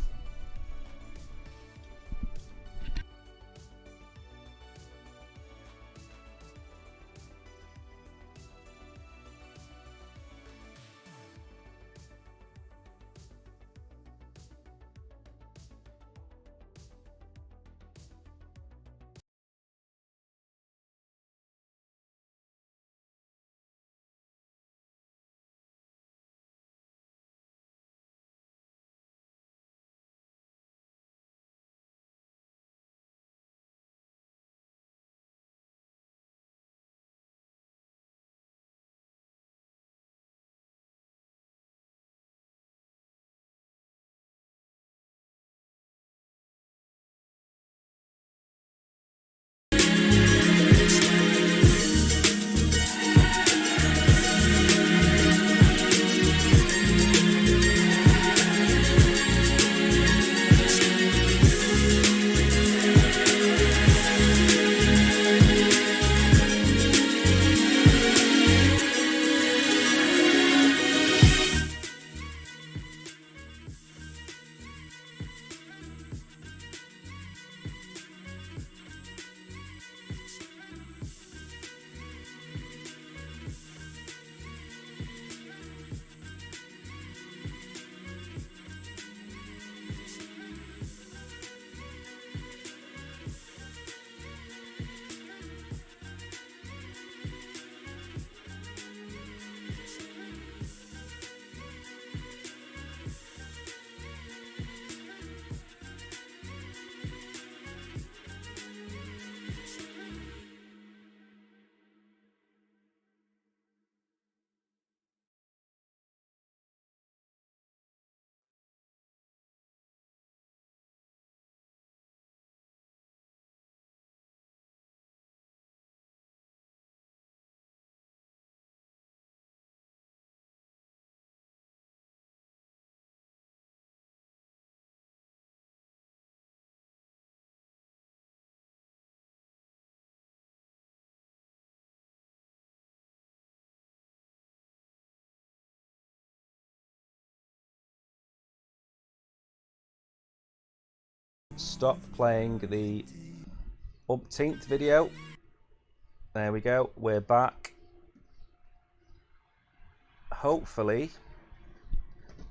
Stop playing the umpteenth video. There we go, we're back. Hopefully,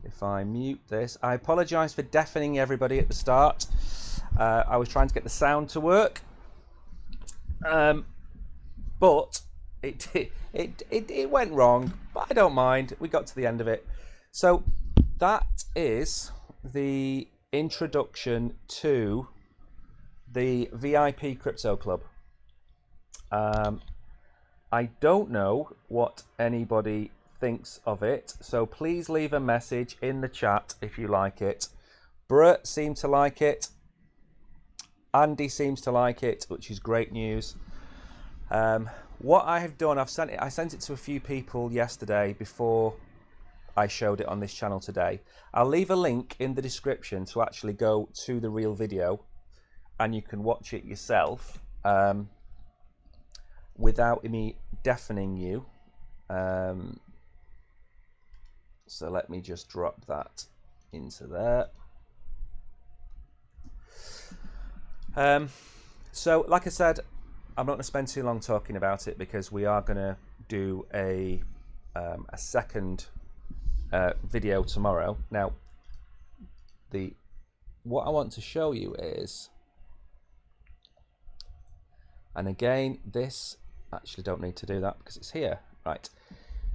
if I mute this, I apologize for deafening everybody at the start. I was trying to get the sound to work, but it went wrong, but I don't mind. We got to the end of it. So that is the introduction to the VIP Crypto Club. I don't know what anybody thinks of it, so please leave a message in the chat if you like it. Brett seemed to like it. Andy seems to like it, which is great news. What I have done, I sent it to a few people yesterday before I showed it on this channel today. I'll leave a link in the description to actually go to the real video, and you can watch it yourself without me deafening you. So let me just drop that into there. So like I said, I'm not going to spend too long talking about it because we are going to do a second video tomorrow. Now, what I want to show you is, and again, this actually don't need to do that because it's here, right?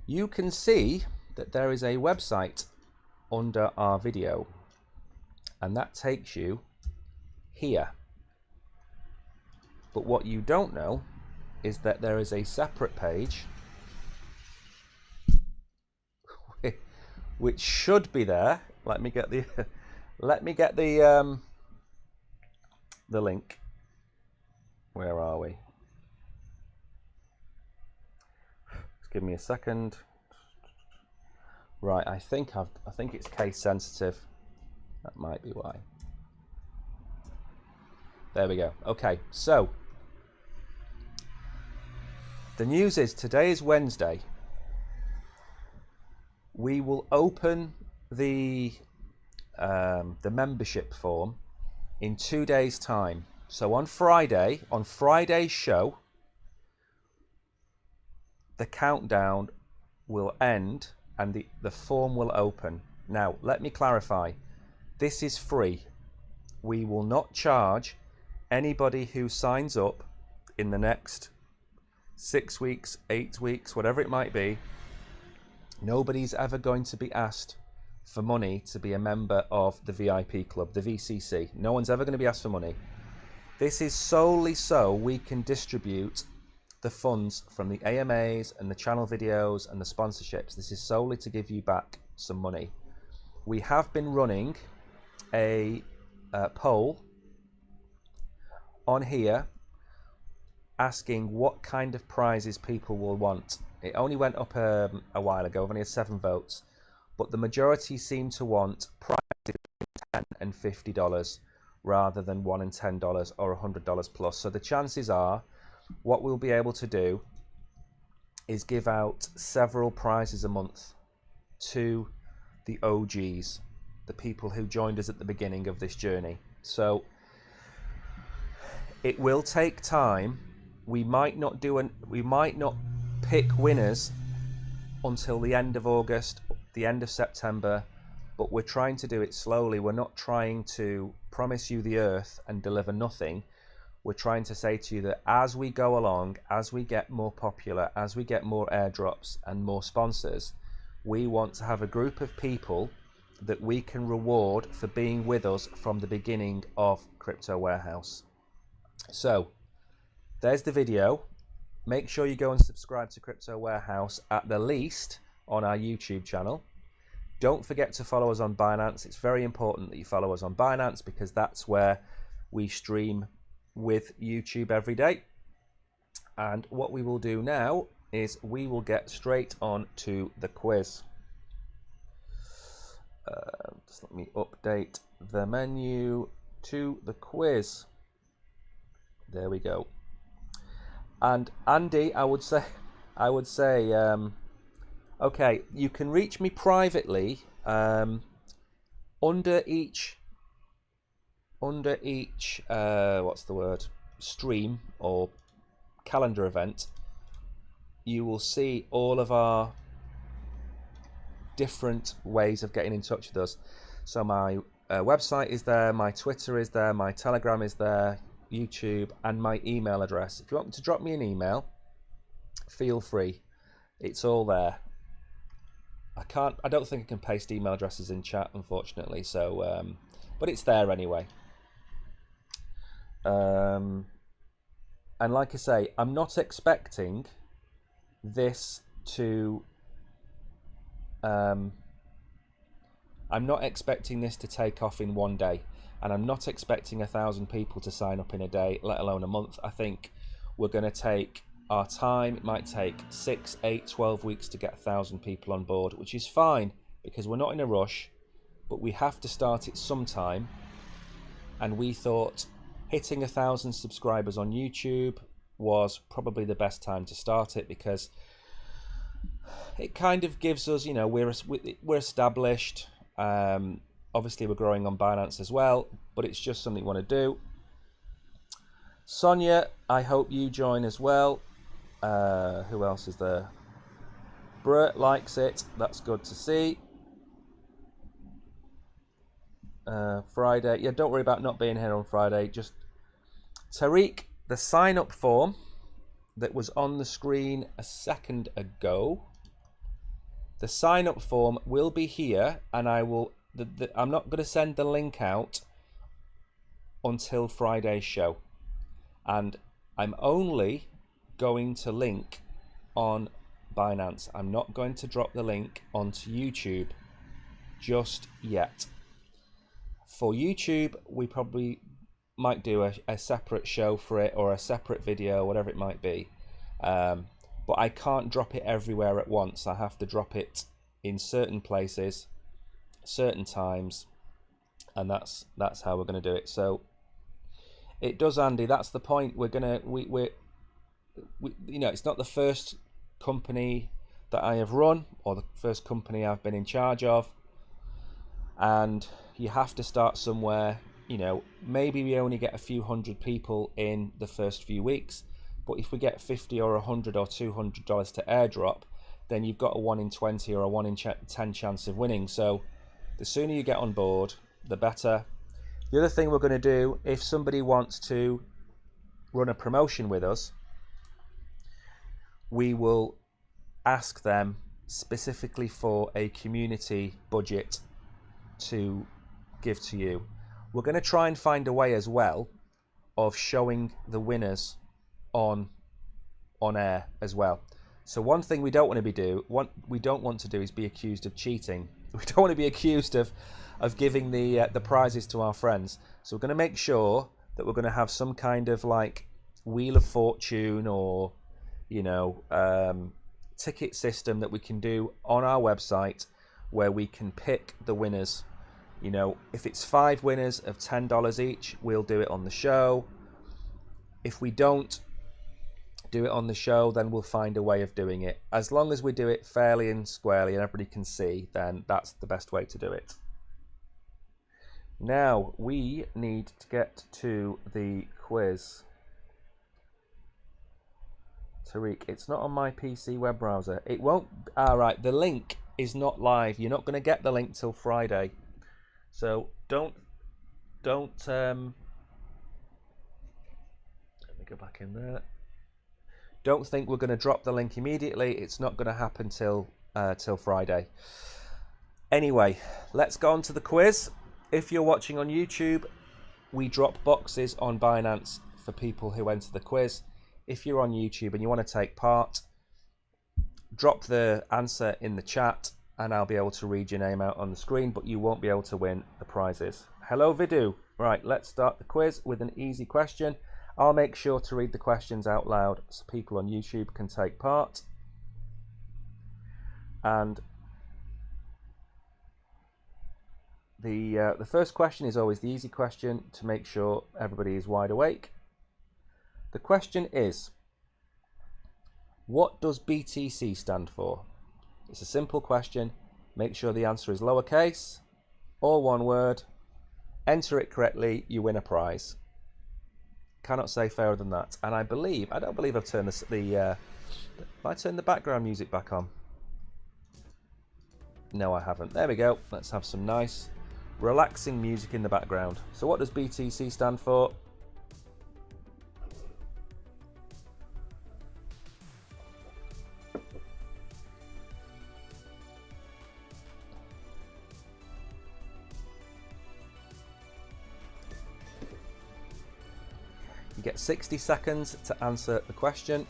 You can see that there is a website under our video, and that takes you here. But what you don't know is that there is a separate page which should be there. Let me get the the link. Where are we? Just give me a second. Right, I think it's case sensitive. That might be why. There we go. Okay, so the news is today is Wednesday. We will open the membership form in 2 days' time. So on Friday's show, the countdown will end and the form will open. Now, let me clarify. This is free. We will not charge anybody who signs up in the next 6 weeks, 8 weeks, whatever it might be. Nobody's ever going to be asked for money to be a member of the VIP club, the VCC. No one's ever going to be asked for money. This is solely so we can distribute the funds from the AMAs and the channel videos and the sponsorships. This is solely to give you back some money. We have been running a poll on here asking what kind of prizes people will want. It only went up a while ago. I've only had 7 votes, but the majority seem to want prizes between $10 and $50 rather than $1 and $10 or $100 plus. So the chances are what we'll be able to do is give out several prizes a month to the OGs, the people who joined us at the beginning of this journey. So it will take time. We might not pick winners until the end of August, the end of September, but we're trying to do it slowly. We're not trying to promise you the earth and deliver nothing. We're trying to say to you that as we go along, as we get more popular, as we get more airdrops and more sponsors, we want to have a group of people that we can reward for being with us from the beginning of Crypto Warehouse. So there's the video. Make sure you go and subscribe to Crypto Warehouse at the least on our YouTube channel. Don't forget to follow us on Binance. It's very important that you follow us on Binance because that's where we stream with YouTube every day. And what we will do now is we will get straight on to the quiz. Just let me update the menu to the quiz. There we go. And Andy, I would say, okay, you can reach me privately under each what's the word, stream or calendar event. You will see all of our different ways of getting in touch with us. So my website is there, my Twitter is there, my Telegram is there, YouTube, and my email address. If you want to drop me an email, feel free. It's all there. I don't think I can paste email addresses in chat, unfortunately, so but it's there anyway. And like I say, I'm not expecting this to I'm not expecting this to take off in one day, and I'm not expecting 1,000 people to sign up in a day, let alone a month. I think we're going to take our time. It might take 6, 8, 12 weeks to get 1,000 people on board, which is fine because we're not in a rush, but we have to start it sometime. And we thought hitting 1,000 subscribers on YouTube was probably the best time to start it, because it kind of gives us, you know, we're established. Obviously we're growing on Binance as well, but it's just something we want to do. Sonia, I hope you join as well. Who else is there? Brett likes it. That's good to see. Friday. Yeah, don't worry about not being here on Friday. Just Tariq, the sign-up form that was on the screen a second ago. The sign-up form will be here, and I will. I'm not going to send the link out until Friday's show, and I'm only going to link on Binance. I'm not going to drop the link onto YouTube just yet. For YouTube, we probably might do a separate show for it, or a separate video, whatever it might be. But I can't drop it everywhere at once. I have to drop it in certain places, certain times, and that's how we're going to do it. So it does, Andy. That's the point. We're gonna we you know, it's not the first company that I have run, or the first company I've been in charge of, and you have to start somewhere. You know, maybe we only get a few hundred people in the first few weeks, but if we get 50 or 100 or $200 to airdrop, then you've got a 1 in 20 or a 1 in 10 chance of winning. So the sooner you get on board, the better. The other thing we're going to do, if somebody wants to run a promotion with us, we will ask them specifically for a community budget to give to you. We're going to try and find a way as well of showing the winners on air as well. So one thing we don't want to do is be accused of cheating. We don't want to be accused of giving the prizes to our friends. So we're going to make sure that we're going to have some kind of like Wheel of Fortune, or you know, ticket system that we can do on our website, where we can pick the winners. You know, if it's 5 winners of $10 each, we'll do it on the show. If we don't do it on the show, then we'll find a way of doing it. As long as we do it fairly and squarely and everybody can see, then that's the best way to do it. Now we need to get to the quiz. Tariq, it's not on my PC web browser. It won't. Alright, the link is not live. You're not going to get the link till Friday. So don't let me go back in there. Don't think we're going to drop the link immediately. It's not going to happen till Friday. Anyway, let's go on to the quiz. If you're watching on YouTube, we drop boxes on Binance for people who enter the quiz. If you're on YouTube and you want to take part, drop the answer in the chat and I'll be able to read your name out on the screen, but you won't be able to win the prizes. Hello, Vidu. Right, let's start the quiz with an easy question. I'll make sure to read the questions out loud so people on YouTube can take part. And the first question is always the easy question to make sure everybody is wide awake. The question is, what does BTC stand for? It's a simple question. Make sure the answer is lowercase, all one word. Enter it correctly, you win a prize. Cannot say fairer than that. And I don't believe I've turned have I turned the background music back on? No, I haven't. There we go. Let's have some nice, relaxing music in the background. So what does BTC stand for? You get 60 seconds to answer the question.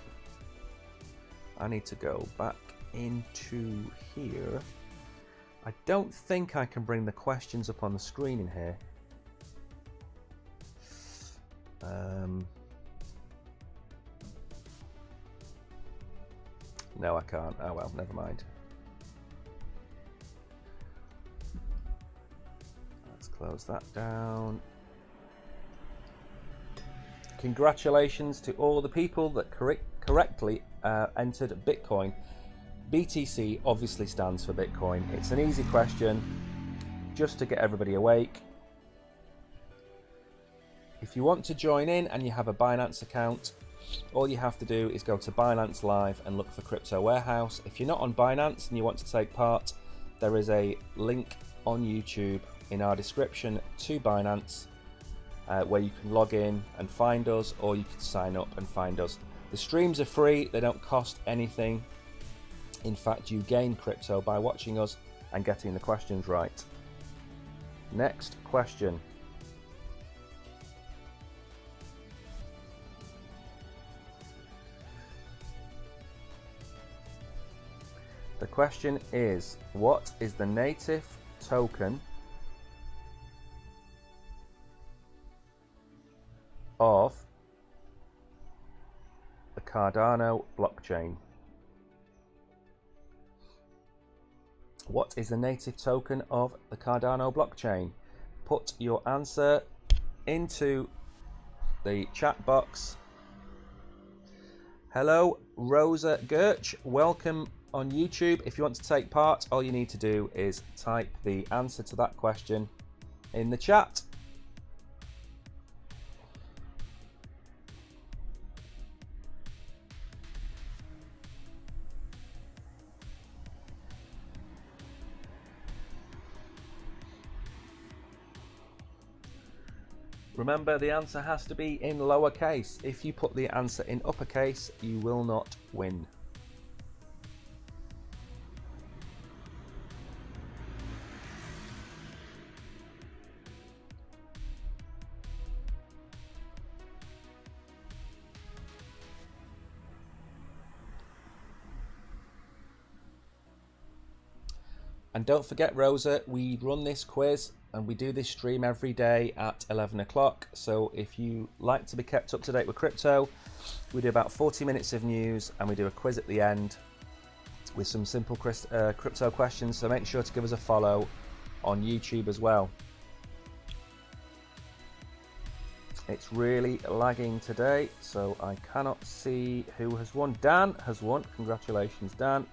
I need to go back into here. I don't think I can bring the questions up on the screen in here. No, I can't. Oh well, never mind. Let's close that down. Congratulations to all the people that correctly entered Bitcoin. BTC obviously stands for Bitcoin. It's an easy question, just to get everybody awake. If you want to join in and you have a Binance account, all you have to do is go to Binance Live and look for Crypto Warehouse. If you're not on Binance and you want to take part, there is a link on YouTube in our description to Binance where you can log in and find us, or you can sign up and find us. The streams are free, they don't cost anything. In fact, you gain crypto by watching us and getting the questions right. Next question. The question is, what is the native token of the Cardano blockchain? What is the native token of the Cardano blockchain? Put your answer into the chat box. Hello, Rosa Gerch. Welcome on YouTube. If you want to take part, all you need to do is type the answer to that question in the chat. Remember, the answer has to be in lowercase. If you put the answer in uppercase, you will not win. And don't forget, Rosa, we run this quiz and we do this stream every day at 11 o'clock. So if you like to be kept up to date with crypto, we do about 40 minutes of news and we do a quiz at the end with some simple crypto questions. So make sure to give us a follow on YouTube as well. It's really lagging today, so I cannot see who has won. Dan has won. Congratulations, Dan.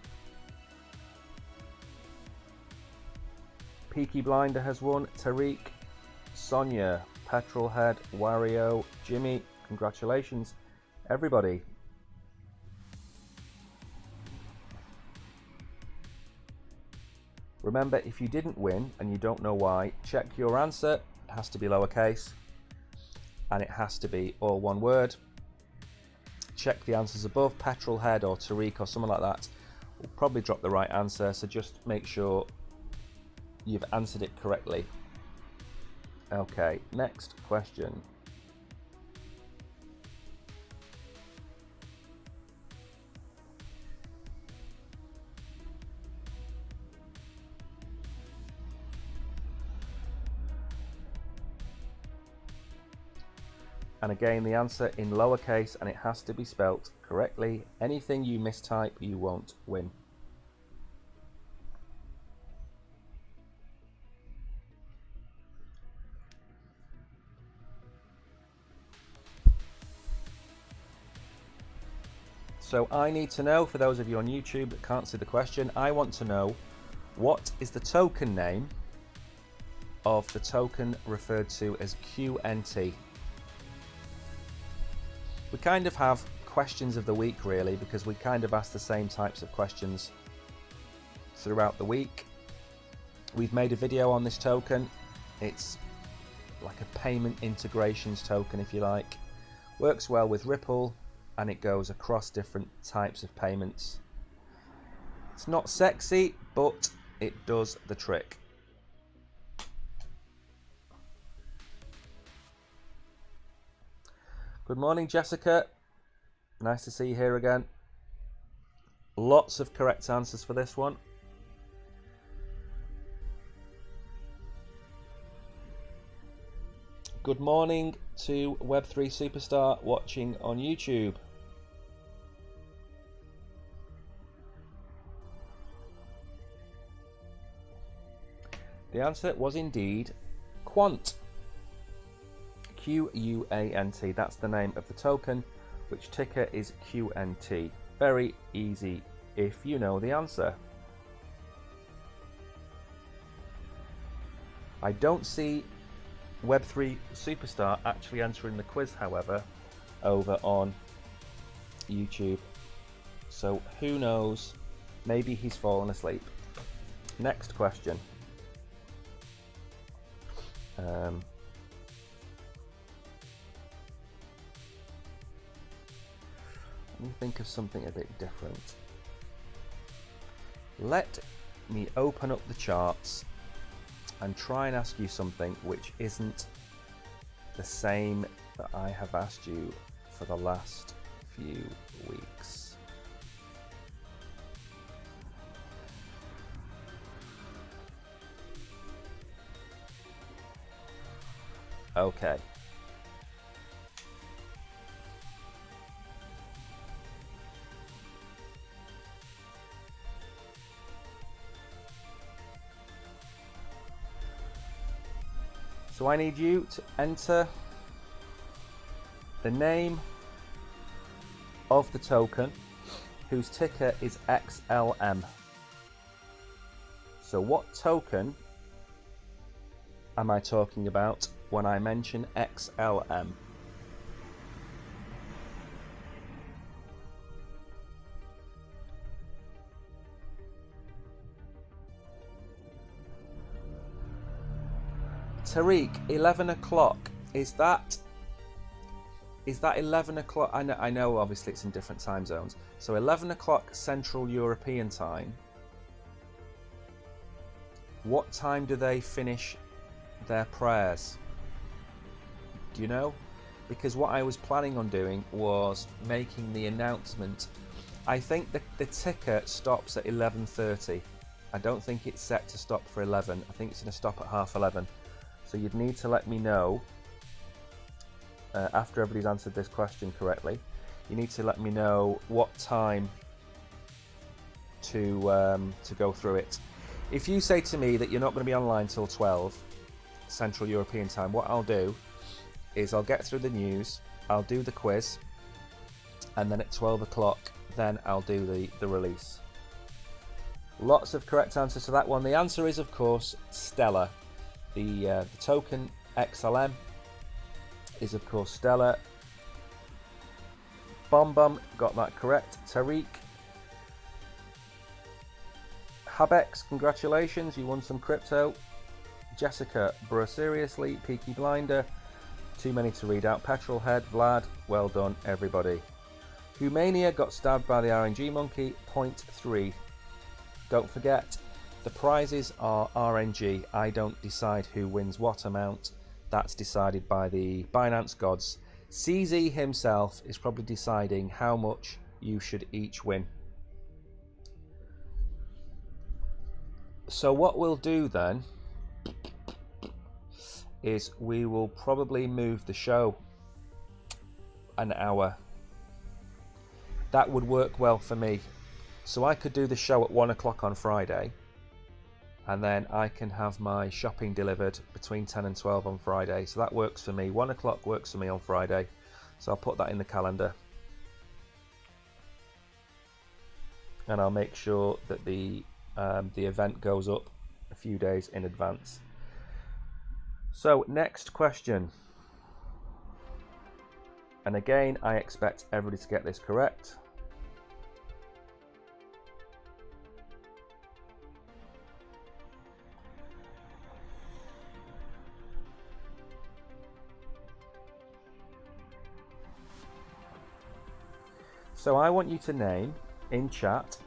Peaky Blinder has won. Tariq, Sonia, Petrolhead, Wario, Jimmy. Congratulations, everybody. Remember, if you didn't win and you don't know why, check your answer. It has to be lowercase and it has to be all one word. Check the answers above. Petrolhead or Tariq or someone like that will probably drop the right answer, so just make sure you've answered it correctly. Okay, next question. And again, the answer in lowercase, and it has to be spelt correctly. Anything you mistype, you won't win. So I need to know, for those of you on YouTube that can't see the question, I want to know, what is the token name of the token referred to as QNT? We kind of have questions of the week, really, because we kind of ask the same types of questions throughout the week. We've made a video on this token. It's like a payment integrations token, if you like. Works well with Ripple, and it goes across different types of payments. It's not sexy, but it does the trick. Good morning, Jessica. Nice to see you here again. Lots of correct answers for this one. Good morning to Web3 Superstar watching on YouTube. The answer was indeed Quant. Q-U-A-N-T. That's the name of the token, which ticker is QNT. Very easy if you know the answer. I don't see Web3 Superstar actually answering the quiz, however, over on YouTube. So who knows? Maybe he's fallen asleep. Next question. Let me think of something a bit different. Let me open up the charts and try and ask you something which isn't the same that I have asked you for the last few weeks. Okay. So I need you to enter the name of the token whose ticker is XLM. So what token am I talking about when I mention XLM? Tariq, 11 o'clock. Is that 11 o'clock? I know obviously it's in different time zones. So 11 o'clock Central European time. What time do they finish their prayers? Do you know? Because what I was planning on doing was making the announcement. I think the ticker stops at 11:30. I don't think it's set to stop for 11. I think it's going to stop at 11:30. So you'd need to let me know after everybody's answered this question correctly. You need to let me know what time to go through it. If you say to me that you're not going to be online till 12 Central European time, what I'll do is I'll get through the news, I'll do the quiz, and then at 12 o'clock then I'll do the release. Lots of correct answers to that one. The answer is, of course, Stellar. The token XLM is, of course, Stellar. Bum got that correct. Tariq. Habex, congratulations, you won some crypto. Jessica, bro, seriously. Peaky Blinder, too many to read out. Petrolhead, Vlad, well done, everybody. Humania got stabbed by the RNG monkey, 0.3. Don't forget, the prizes are RNG. I don't decide who wins what amount. That's decided by the Binance gods. CZ himself is probably deciding how much you should each win. So what we'll do then is we will probably move the show an hour. That would work well for me. So I could do the show at 1 o'clock on Friday, and then I can have my shopping delivered between 10 and 12 on Friday. So that works for me. 1 o'clock works for me on Friday. So I'll put that in the calendar. And I'll make sure that the event goes up a few days in advance. So next question. And again, I expect everybody to get this correct. So I want you to name in chat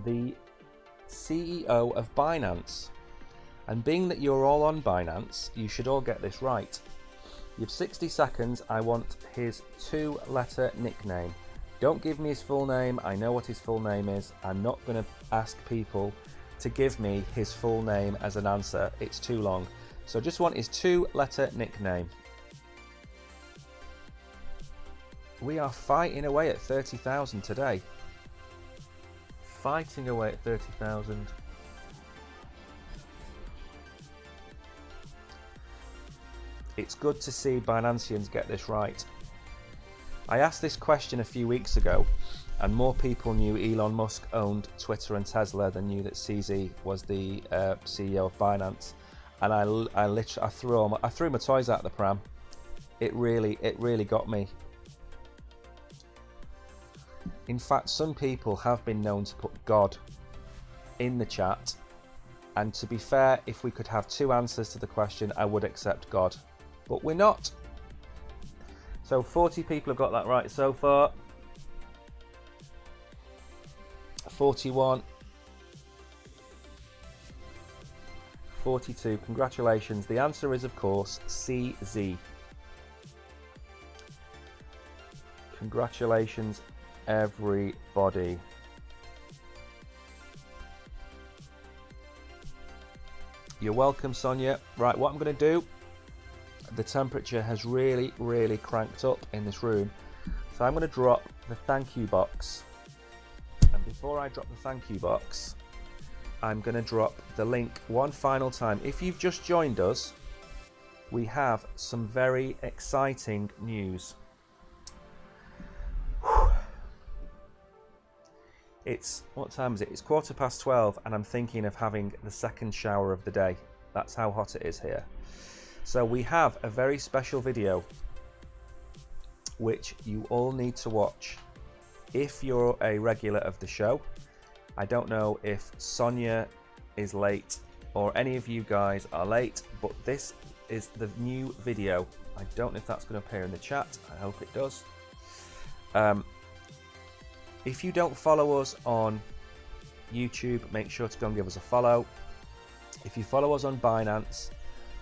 the CEO of Binance. And being that you're all on Binance, you should all get this right. You have 60 seconds. I want his 2-letter nickname. Don't give me his full name. I know what his full name is. I'm not going to ask people to give me his full name as an answer. It's too long. So just want his 2-letter nickname. We are fighting away at 30,000 today. Fighting away at 30,000. It's good to see Binanceans get this right. I asked this question a few weeks ago, and more people knew Elon Musk owned Twitter and Tesla than knew that CZ was the CEO of Binance. And I literally threw my toys out the pram. It really got me. In fact, some people have been known to put God in the chat. And to be fair, if we could have 2 answers to the question, I would accept God. But we're not. So 40 people have got that right so far. 41. 42. Congratulations. The answer is, of course, CZ. Congratulations, everybody. You're welcome, Sonia. Right, what I'm going to do, the temperature has really cranked up in this room, so I'm going to drop the thank you box. And before I drop the thank you box, I'm going to drop the link one final time. If you've just joined us, we have some very exciting news. It's, what time is it? It's 12:15, and I'm thinking of having the second shower of the day. That's how hot it is here. So we have a very special video which you all need to watch if you're a regular of the show. I don't know if Sonia is late or any of you guys are late, but this is the new video. I don't know if that's going to appear in the chat. I hope it does. If you don't follow us on YouTube, make sure to go and give us a follow. If you follow us on Binance,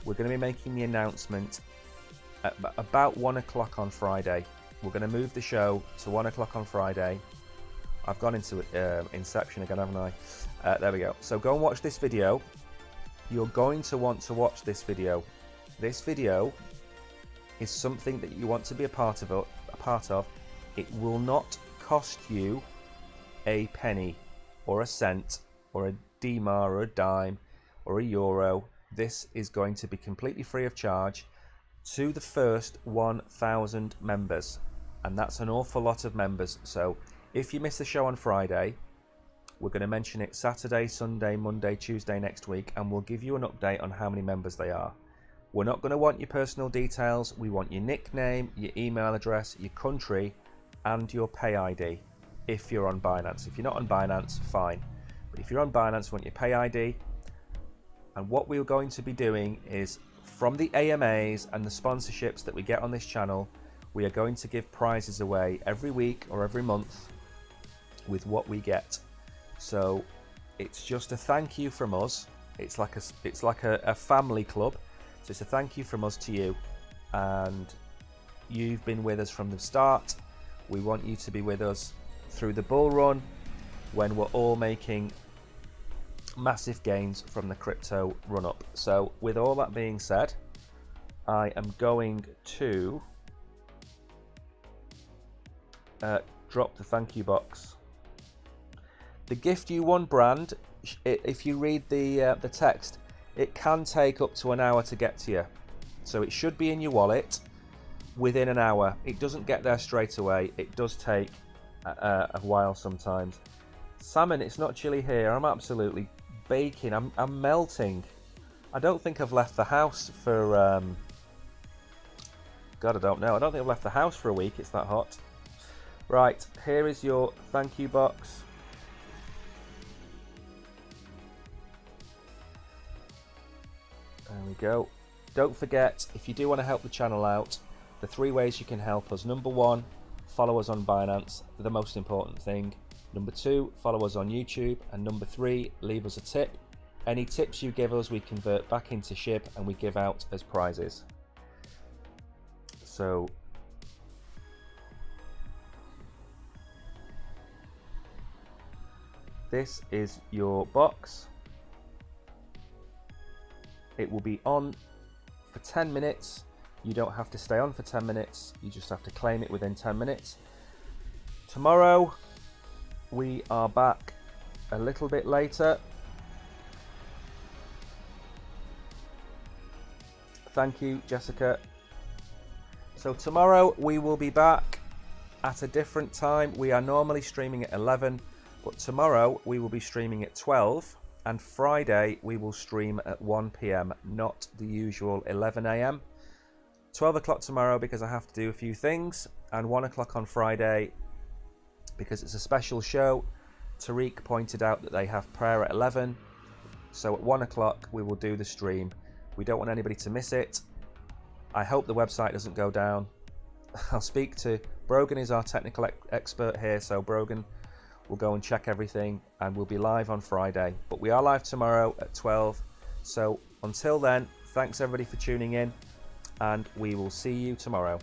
we're going to be making the announcement at about 1 o'clock on Friday. We're going to move the show to 1 o'clock on Friday. I've gone into Inception again, haven't I? There we go. So go and watch this video. You're going to want to watch this video. This video is something that you want to be a part of. It will not cost you a penny or a cent or a DMAR or a dime or a euro. This is going to be completely free of charge to the first 1,000 members, and that's an awful lot of members. So if you miss the show on Friday, we're going to mention it Saturday, Sunday, Monday, Tuesday next week, and we'll give you an update on how many members they are. We're not going to want your personal details. We want your nickname, your email address, your country, and your pay ID if you're on Binance. If you're not on Binance, fine. But if you're on Binance, we want your pay ID. And what we're going to be doing is, from the AMAs and the sponsorships that we get on this channel, we are going to give prizes away every week or every month with what we get. So it's just a thank you from us. It's like a family club. So it's a thank you from us to you, and you've been with us from the start. We want you to be with us through the bull run when we're all making massive gains from the crypto run up. So with all that being said, I am going to drop the thank you box. The gift you won brand, if you read the text, it can take up to an hour to get to you. So it should be in your wallet within an hour. It doesn't get there straight away. It does take a while sometimes. Salmon, it's not chilly here. I'm absolutely baking. I'm melting. I don't think I've left the house for God, I don't know. I don't think I've left the house for a week. It's that hot. Right, here is your thank you box. There we go. Don't forget, if you do want to help the channel out, the 3 ways you can help us. Number 1, follow us on Binance, the most important thing. Number 2, follow us on YouTube. And number 3, leave us a tip. Any tips you give us, we convert back into SHIB and we give out as prizes. So this is your box. It will be on for 10 minutes. You don't have to stay on for 10 minutes. You just have to claim it within 10 minutes. Tomorrow, we are back a little bit later. Thank you, Jessica. So tomorrow we will be back at a different time. We are normally streaming at 11, but tomorrow we will be streaming at 12, and Friday we will stream at 1 p.m, not the usual 11 a.m. 12 o'clock tomorrow because I have to do a few things, and 1 o'clock on Friday because it's a special show. Tariq pointed out that they have prayer at 11, so at 1 o'clock we will do the stream. We don't want anybody to miss it. I hope the website doesn't go down. I'll speak to Brogan, is our technical expert here, so Brogan will go and check everything, and we'll be live on Friday. But we are live tomorrow at 12. So until then, thanks everybody for tuning in, and we will see you tomorrow.